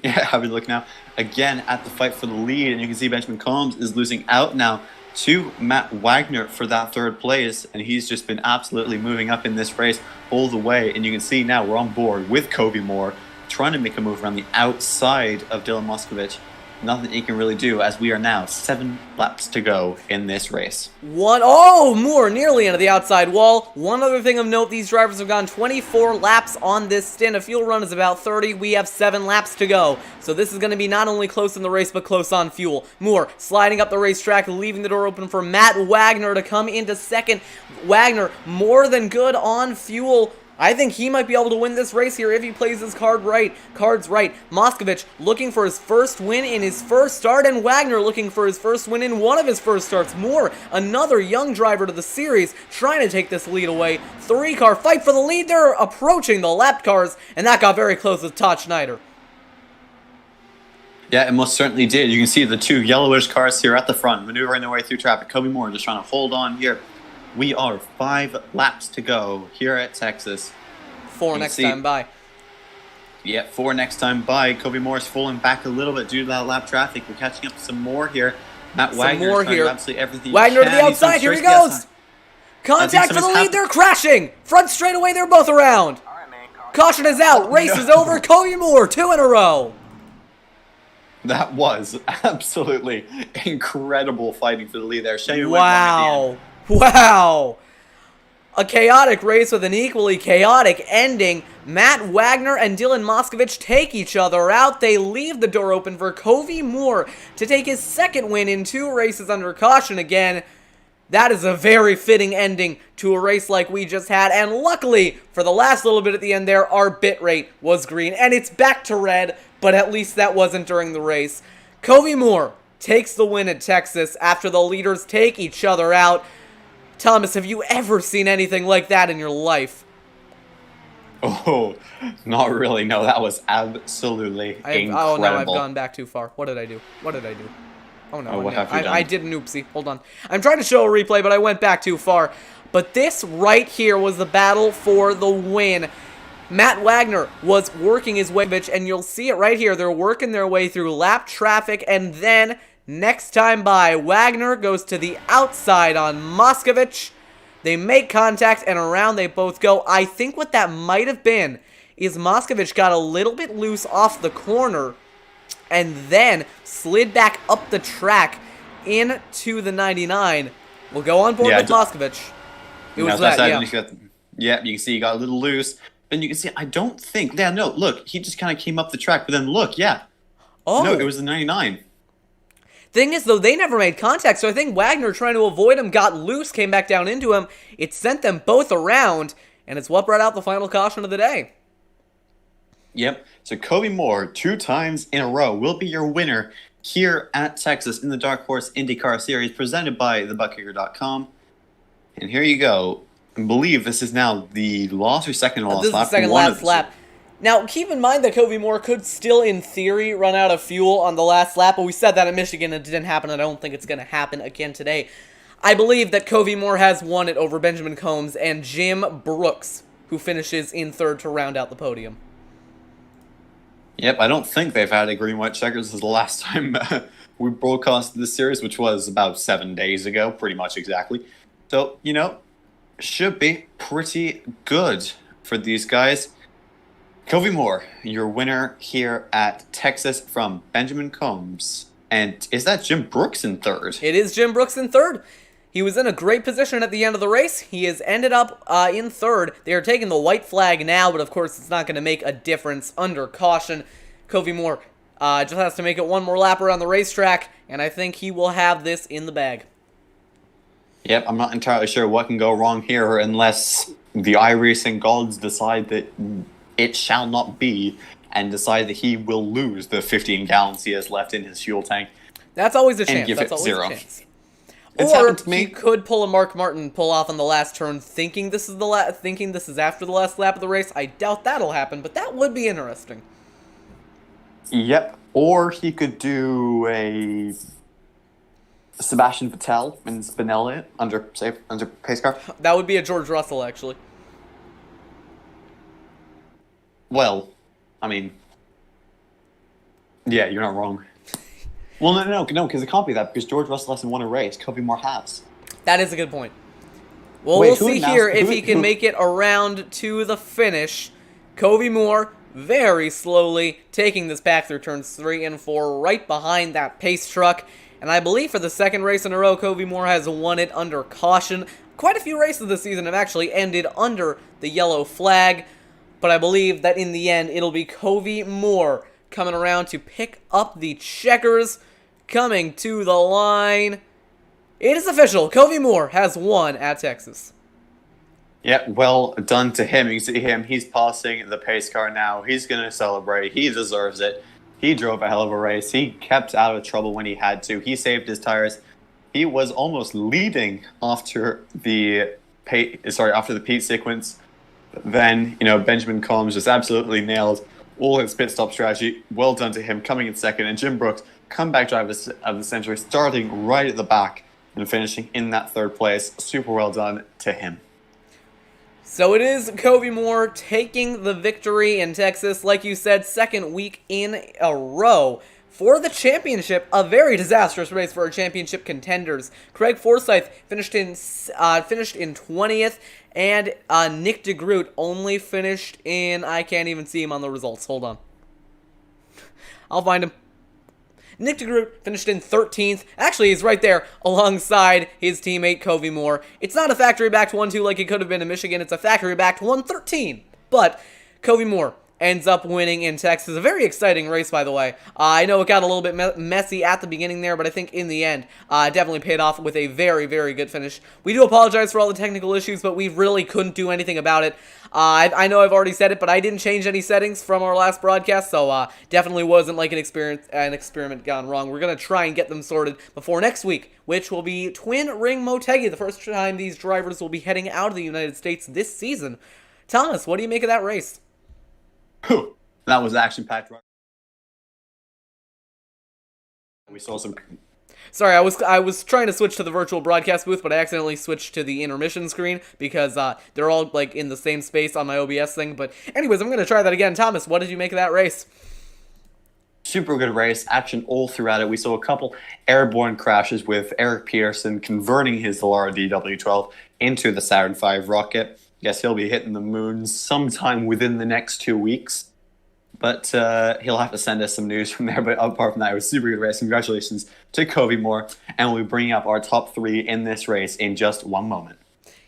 Yeah, having a look now. Again, at the fight for the lead, and you can see Benjamin Combs is losing out now to Matt Wagner for that 3rd place, and he's just been absolutely moving up in this race all the way. And you can see now we're on board with Kobe Moore, trying to make a move around the outside of Dylan Moskowitz. Nothing he can really do, as we are now 7 laps to go in this race. Moore nearly into the outside wall. One other thing of note, these drivers have gone 24 laps on this stint. A fuel run is about 30. We have 7 laps to go. So this is going to be not only close in the race, but close on fuel. Moore sliding up the racetrack, leaving the door open for Matt Wagner to come into second. Wagner more than good on fuel. I think he might be able to win this race here if he plays his cards right. Moskowitz looking for his first win in his first start, and Wagner looking for his first win in one of his first starts. Moore, another young driver to the series, trying to take this lead away. 3-car fight for the lead. They're approaching the lap cars, and that got very close with Todd Schneider. Yeah, it most certainly did. You can see the 2 yellowish cars here at the front, maneuvering their way through traffic. Kobe Moore just trying to hold on here. We are 5 laps to go here at Texas. 4 next time by. Yeah, 4 next time by. Kobe Moore's falling back a little bit due to that lap traffic. We're catching up some more here. Matt Wagner trying to do absolutely everything Wagner to the outside. Here he goes. Contact for the lead. They're crashing. Front straightaway. They're both around. Caution is out. Race is over. Kobe Moore, 2 in a row. That was absolutely incredible fighting for the lead there. Shame wow. Wow. A chaotic race with an equally chaotic ending. Matt Wagner and Dylan Moskowitz take each other out. They leave the door open for Kobe Moore to take his 2nd win in 2 races under caution again. That is a very fitting ending to a race like we just had. And luckily, for the last little bit at the end there, our bit rate was green. And it's back to red, but at least that wasn't during the race. Kobe Moore takes the win at Texas after the leaders take each other out. Thomas, have you ever seen anything like that in your life? Oh, not really. No, that was absolutely incredible. Oh, no, I've gone back too far. What did I do? Oh, no. What have you done? I did an oopsie. Hold on. I'm trying to show a replay, but I went back too far. But this right here was the battle for the win. Matt Wagner was working his way, and you'll see it right here. They're working their way through lap traffic, and then next time by, Wagner goes to the outside on Moskowitz. They make contact, and around they both go. I think what that might have been is Moskowitz got a little bit loose off the corner and then slid back up the track into the 99. We'll go on board with Moskowitz. It was that, yeah. You can see he got a little loose. And you can see, I don't think, yeah, no, look, he just kind of came up the track, but then look, yeah. Oh. No, it was the 99. Thing is, though, they never made contact, so I think Wagner, trying to avoid him, got loose, came back down into him. It sent them both around, and it's what brought out the final caution of the day. Yep, so Kobe Moore, 2 times in a row, will be your winner here at Texas in the Dark Horse Indycar Series, presented by thebuttkicker.com. And here you go. I believe this is now the last or second to last lap. This is the second last lap. Now, keep in mind that Kobe Moore could still, in theory, run out of fuel on the last lap, but we said that in Michigan and it didn't happen, and I don't think it's going to happen again today. I believe that Kobe Moore has won it over Benjamin Combs and Jim Brooks, who finishes in 3rd to round out the podium. Yep, I don't think they've had a green-white checkers since the last time we broadcasted this series, which was about 7 days ago, pretty much exactly. So, you know, should be pretty good for these guys. Kobe Moore, your winner here at Texas from Benjamin Combs. And is that Jim Brooks in 3rd? It is Jim Brooks in 3rd. He was in a great position at the end of the race. He has ended up in 3rd. They are taking the white flag now, but of course it's not going to make a difference under caution. Kobe Moore just has to make it one more lap around the racetrack, and I think he will have this in the bag. Yep, I'm not entirely sure what can go wrong here unless the iRacing gods decide that it shall not be and decide that he will lose the 15 gallons he has left in his fuel tank. That's always a And chance. give That's it always zero. a chance. It's Or happened to me. he could pull a Mark Martin pull off on the last turn, thinking this is after the last lap of the race. I doubt that'll happen, but that would be interesting. Yep. Or he could do a Sebastian Vettel and Spinelli it under pace car. That would be a George Russell, actually. Well, I mean, yeah, you're not wrong. Well, no, because it can't be that, because George Russell hasn't won a race. Kobe Moore has. That is a good point. Well, Wait, we'll who see announced- here if who- he can who- make it around to the finish. Kobe Moore, very slowly, taking this pack through turns 3 and 4, right behind that pace truck. And I believe for the second race in a row, Kobe Moore has won it under caution. Quite a few races this season have actually ended under the yellow flag. But I believe that in the end, it'll be Kobe Moore coming around to pick up the checkers, coming to the line. It is official. Kobe Moore has won at Texas. Yep, well done to him. You can see him. He's passing the pace car now. He's going to celebrate. He deserves it. He drove a hell of a race. He kept out of trouble when he had to. He saved his tires. He was almost leading after the pit sequence. Then, Benjamin Combs just absolutely nailed all his pit stop strategy. Well done to him, coming in second. And Jim Brooks, comeback driver of the century, starting right at the back and finishing in that third place. Super well done to him. So it is Kobe Moore taking the victory in Texas. Like you said, second week in a row for the championship. A very disastrous race for our championship contenders. Craig Forsyth finished in 20th, and Nick DeGroot only finished in, I can't even see him on the results. Hold on. I'll find him. Nick DeGroot finished in 13th. Actually, he's right there alongside his teammate, Kobe Moore. It's not a factory-backed 1-2 like it could have been in Michigan. It's a factory-backed 113. But Kobe Moore ends up winning in Texas. A very exciting race, by the way. I know it got a little bit messy at the beginning there, but I think in the end, it definitely paid off with a very, very good finish. We do apologize for all the technical issues, but we really couldn't do anything about it. I know I've already said it, but I didn't change any settings from our last broadcast, so definitely wasn't like an experiment gone wrong. We're going to try and get them sorted before next week, which will be Twin Ring Motegi, the first time these drivers will be heading out of the United States this season. Thomas, what do you make of that race? That was action-packed. We saw some. Sorry, I was trying to switch to the virtual broadcast booth, but I accidentally switched to the intermission screen because they're all like in the same space on my OBS thing. But anyways, I'm gonna try that again. Thomas, what did you make of that race? Super good race, action all throughout it. We saw a couple airborne crashes with Eric Peterson converting his Laura DW12 into the Saturn V rocket. Guess he'll be hitting the moon sometime within the next 2 weeks. But he'll have to send us some news from there. But apart from that, it was super good race. Congratulations to Kobe Moore. And we'll be bringing up our top 3 in this race in just one moment.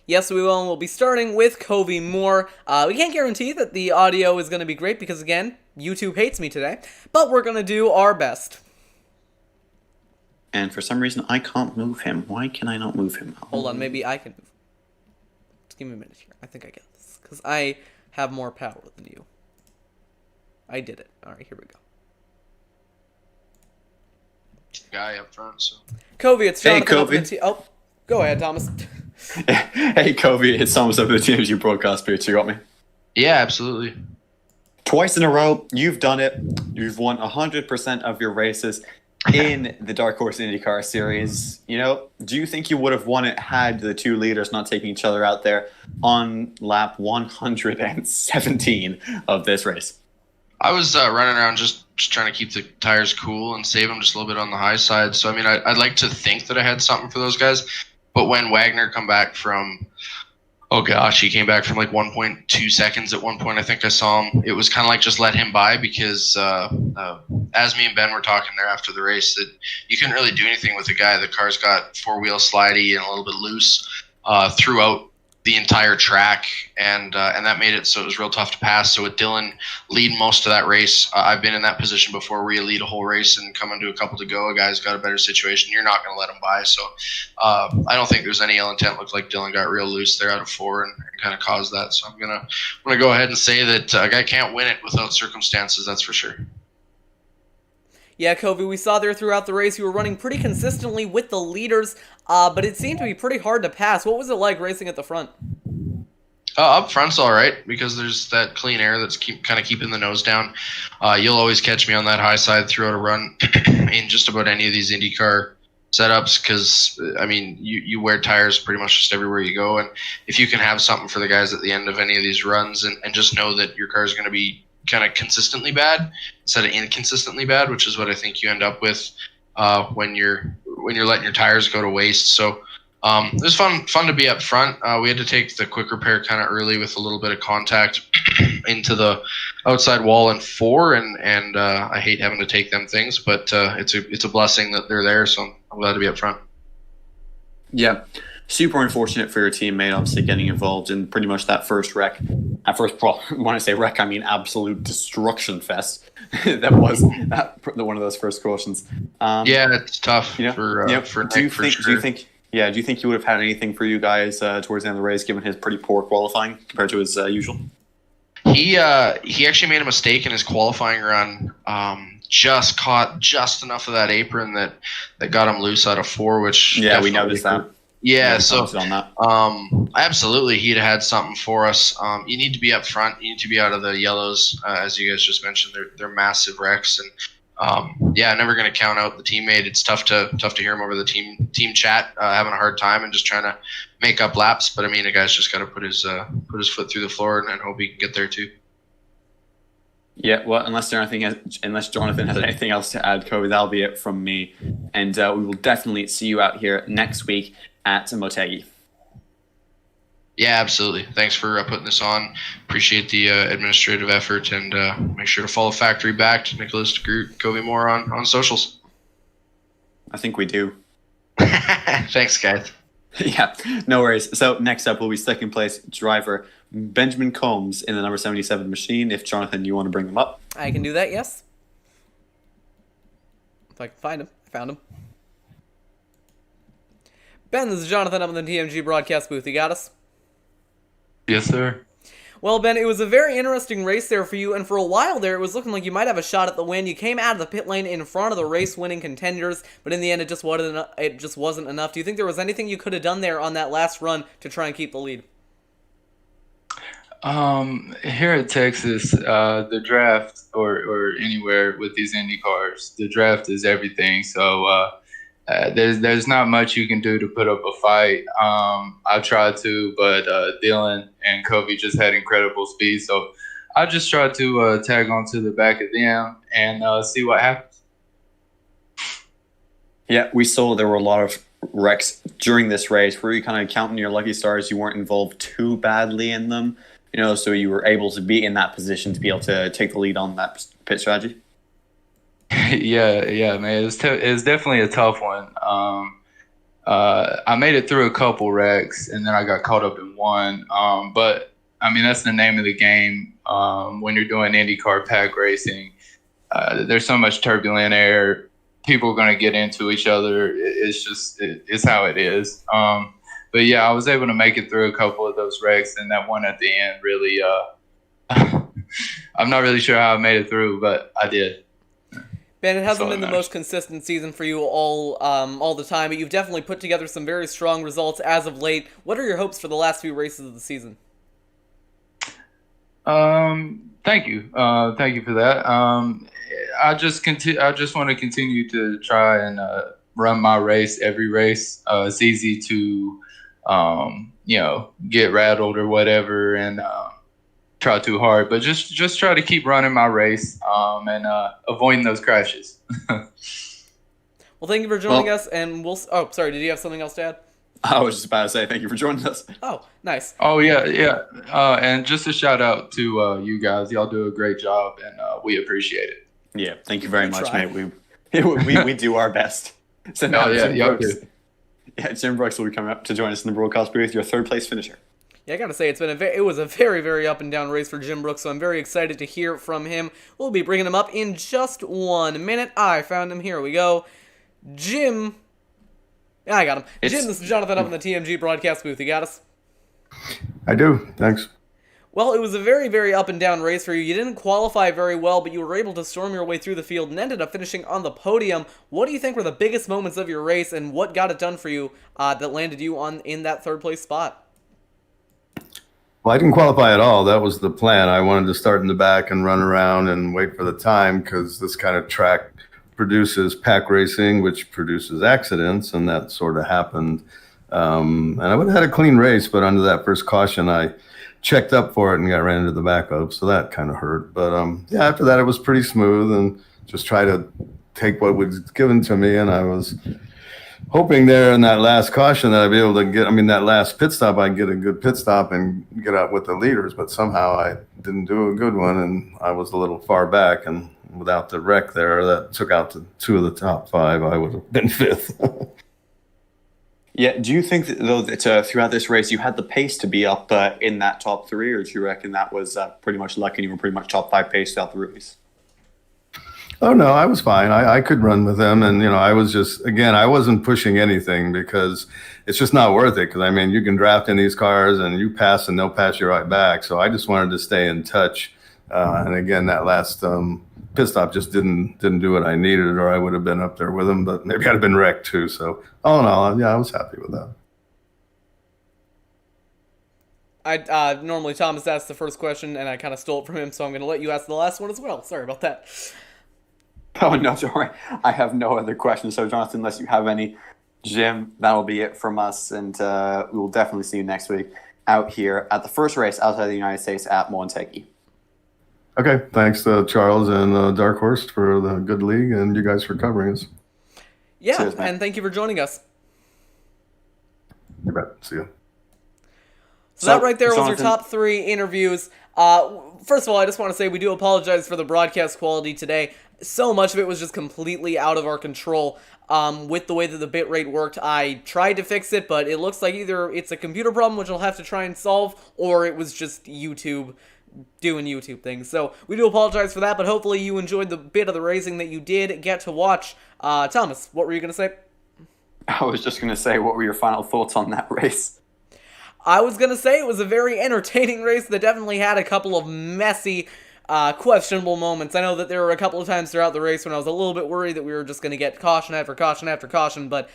Yes, we will. And we'll be starting with Kobe Moore. We can't guarantee that the audio is going to be great because, again, YouTube hates me today. But we're going to do our best. And for some reason, I can't move him. Why can I not move him? Hold on, maybe I can move. Just give me a minute here. I think I get this. Because I have more power than you. I did it. Alright, here we go. Guy up front, so. Kobe, it's Jonathan. Kobe. Oh, go ahead, Thomas. Hey, Kobe, it's Thomas of the TMG broadcast booth. You got me? Yeah, absolutely. Twice in a row, you've done it. You've won 100% of your races in the Dark Horse Indycar Series. Do you think you would have won it had the two leaders not taking each other out there on lap 117 of this race? I was running around just trying to keep the tires cool and save them just a little bit on the high side. So, I mean, I'd like to think that I had something for those guys. But when Wagner come back from, he came back from like 1.2 seconds at one point. I think I saw him. It was kind of like just let him by because as me and Ben were talking there after the race, that you couldn't really do anything with the guy. The car's got four-wheel slidey and a little bit loose throughout the entire track, and that made it so it was real tough to pass. So with Dylan leading most of that race, I've been in that position before where you lead a whole race and come into a couple to go, a guy's got a better situation, you're not going to let him by. So I don't think there's any ill intent. Looked like Dylan got real loose there out of 4 and kind of caused that. So I'm gonna go ahead and say that a guy can't win it without circumstances, that's for sure. Yeah, Covey, we saw there throughout the race you were running pretty consistently with the leaders, but it seemed to be pretty hard to pass. What was it like racing at the front? Up front's all right because there's that clean air that's kind of keeping the nose down. You'll always catch me on that high side throughout a run in just about any of these IndyCar setups because, I mean, you wear tires pretty much just everywhere you go. And if you can have something for the guys at the end of any of these runs and just know that your car is going to be kind of consistently bad instead of inconsistently bad, which is what I think you end up with when you're letting your tires go to waste. So it was fun to be up front. We had to take the quick repair kind of early with a little bit of contact into the outside wall in 4, and I hate having to take them things, but it's a blessing that they're there. So I'm glad to be up front. Yeah. Super unfortunate for your teammate, obviously getting involved in pretty much that first wreck. When I say wreck, I mean absolute destruction fest. That was one of those first cautions. Yeah, it's tough for do you think he would have had anything for you guys towards the end of the race, given his pretty poor qualifying compared to his usual? He actually made a mistake in his qualifying run. Just caught just enough of that apron that got him loose out of 4, which we noticed that. Yeah, so absolutely, he'd have had something for us. You need to be up front. You need to be out of the yellows, as you guys just mentioned. They're massive wrecks, and never going to count out the teammate. It's tough to hear him over the team chat, having a hard time and just trying to make up laps. But I mean, a guy's just got to put his foot through the floor and hope he can get there too. Yeah, well, unless Jonathan has anything else to add, Cody, that'll be it from me. And we will definitely see you out here next week at Motegi. Yeah, absolutely. Thanks for putting this on. Appreciate the administrative effort, and make sure to follow Factory Backed, Nicholas DeGroot, Covey Moore on socials. I think we do. Thanks, guys. Yeah, no worries. So next up will be second place driver Benjamin Combs in the number 77 machine. If Jonathan, you want to bring them up. I can do that, yes. If I can find him. I found him. Ben, this is Jonathan up in the TMG broadcast booth. You got us? Yes, sir. Well, Ben, it was a very interesting race there for you, and for a while there, it was looking like you might have a shot at the win. You came out of the pit lane in front of the race-winning contenders, but in the end, it just wasn't enough. Do you think there was anything you could have done there on that last run to try and keep the lead? Here at Texas, the draft, or anywhere with these Indy cars, the draft is everything. So there's not much you can do to put up a fight. I've tried to, but Dylan and Covey just had incredible speed. So I just tried to tag onto the back of them and see what happens. Yeah, we saw there were a lot of wrecks during this race. Were you kind of counting your lucky stars? You weren't involved too badly in them, so you were able to be in that position to be able to take the lead on that pit strategy? Yeah, man. It's definitely a tough one. I made it through a couple wrecks, and then I got caught up in one. But, I mean, that's the name of the game when you're doing IndyCar pack racing. There's so much turbulent air. People are going to get into each other. It's how it is. But, yeah, I was able to make it through a couple of those wrecks, and that one at the end really I'm not really sure how I made it through, but I did. Ben, it hasn't been the most consistent season for you all the time, but you've definitely put together some very strong results as of late. What are your hopes for the last few races of the season? Thank you for that. I just want to continue to try and run my race every race. It's easy to get rattled or whatever and try too hard, but just try to keep running my race and avoiding those crashes. Well, thank you for joining us, and oh, sorry, did you have something else to add? I was just about to say thank you for joining us. Oh, nice. Oh, yeah. And just a shout out to you guys. Y'all do a great job, and we appreciate it. Yeah, thank you very much, mate. We do our best. So now, Jim Brooks will be coming up to join us in the broadcast booth, your third place finisher. Yeah, I gotta say, it was a very, very up and down race for Jim Brooks, so I'm very excited to hear from him. We'll be bringing him up in just 1 minute. I found him. Here we go. Jim. Yeah, I got him. Jim, this is Jonathan up in the TMG broadcast booth. You got us? I do. Thanks. Well, it was a very, very up and down race for you. You didn't qualify very well, but you were able to storm your way through the field and ended up finishing on the podium. What do you think were the biggest moments of your race, and what got it done for you that landed you in that third place spot? Well, I didn't qualify at all. That was the plan. I wanted to start in the back and run around and wait for the time, because this kind of track produces pack racing, which produces accidents, and that sort of happened. And I would have had a clean race, but under that first caution, I checked up for it and got ran into the back of, so that kind of hurt. But yeah, after that, it was pretty smooth, and just try to take what was given to me. And I was hoping there in that last caution that I'd be able to that last pit stop, I'd get a good pit stop and get out with the leaders. But somehow I didn't do a good one, and I was a little far back. And without the wreck there, that took out the 2 of the top 5, I would have been 5th. Yeah, do you think that throughout this race you had the pace to be up in that top 3, or do you reckon that was pretty much luck and you were pretty much top 5 pace throughout the race? Oh, no, I was fine. I could run with them. And, I was just, again, I wasn't pushing anything, because it's just not worth it. Because, you can draft in these cars and you pass and they'll pass you right back. So I just wanted to stay in touch. And again, that last pit stop just didn't do what I needed, or I would have been up there with them. But maybe I'd have been wrecked too. So all in all, yeah, I was happy with that. Normally Thomas asks the first question, and I kind of stole it from him, so I'm going to let you ask the last one as well. Sorry about that. Oh, no, don't worry. I have no other questions. So, Jonathan, unless you have any, Jim, that'll be it from us, and we will definitely see you next week out here at the first race outside the United States at Montague. Okay, thanks to Charles and Dark Horse for the good league, and you guys for covering us. Yeah, cheers, and thank you for joining us. You bet. See you. So that right there was our top 3 interviews. First of all, I just want to say we do apologize for the broadcast quality today. So much of it was just completely out of our control with the way that the bitrate worked. I tried to fix it, but it looks like either it's a computer problem, which I'll have to try and solve, or it was just YouTube doing YouTube things. So we do apologize for that, but hopefully you enjoyed the bit of the racing that you did get to watch. Thomas, what were you going to say? I was just going to say, what were your final thoughts on that race? I was going to say it was a very entertaining race that definitely had a couple of messy, questionable moments. I know that there were a couple of times throughout the race when I was a little bit worried that we were just going to get caution after caution after caution, but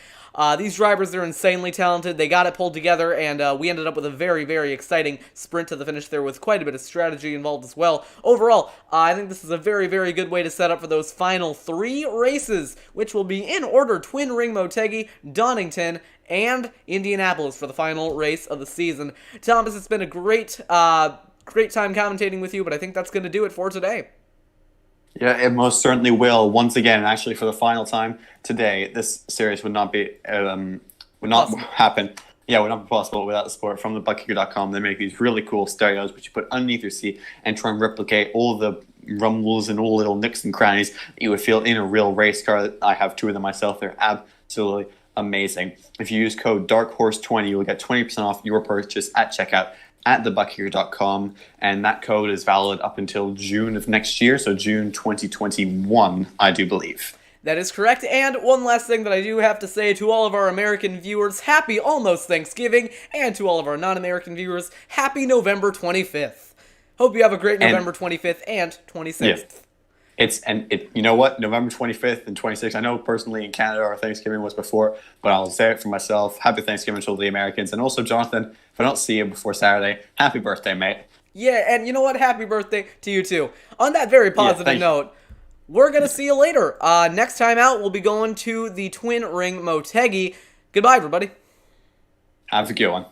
these drivers, they're insanely talented. They got it pulled together, and we ended up with a very, very exciting sprint to the finish there with quite a bit of strategy involved as well. Overall, I think this is a very, very good way to set up for those final 3 races, which will be in order: Twin Ring Motegi, Donington, and Indianapolis for the final race of the season. Thomas, it's been a great time commentating with you, but I think that's going to do it for today. Yeah, it most certainly will. Once again, actually, for the final time today, this series would not happen. Yeah, would not be possible without the support from the buttkicker.com. They make these really cool stereos which you put underneath your seat and try and replicate all the rumbles and all little nicks and crannies that you would feel in a real race car. I have 2 of them myself. They're absolutely amazing. If you use code DARKHORSE20, you will get 20% off your purchase at checkout at thebuttkicker.com, and that code is valid up until June of next year, so June 2021, I do believe. That is correct, and one last thing that I do have to say to all of our American viewers, happy almost Thanksgiving, and to all of our non-American viewers, happy November 25th. Hope you have a great November 25th and 26th. Yeah. You know what? November 25th and 26th, I know personally in Canada our Thanksgiving was before, but I'll say it for myself. Happy Thanksgiving to all the Americans. And also, Jonathan, if I don't see you before Saturday, happy birthday, mate. Yeah, and you know what? Happy birthday to you too. On that very positive note, we're going to see you later. Next time out, we'll be going to the Twin Ring Motegi. Goodbye, everybody. Have a good one.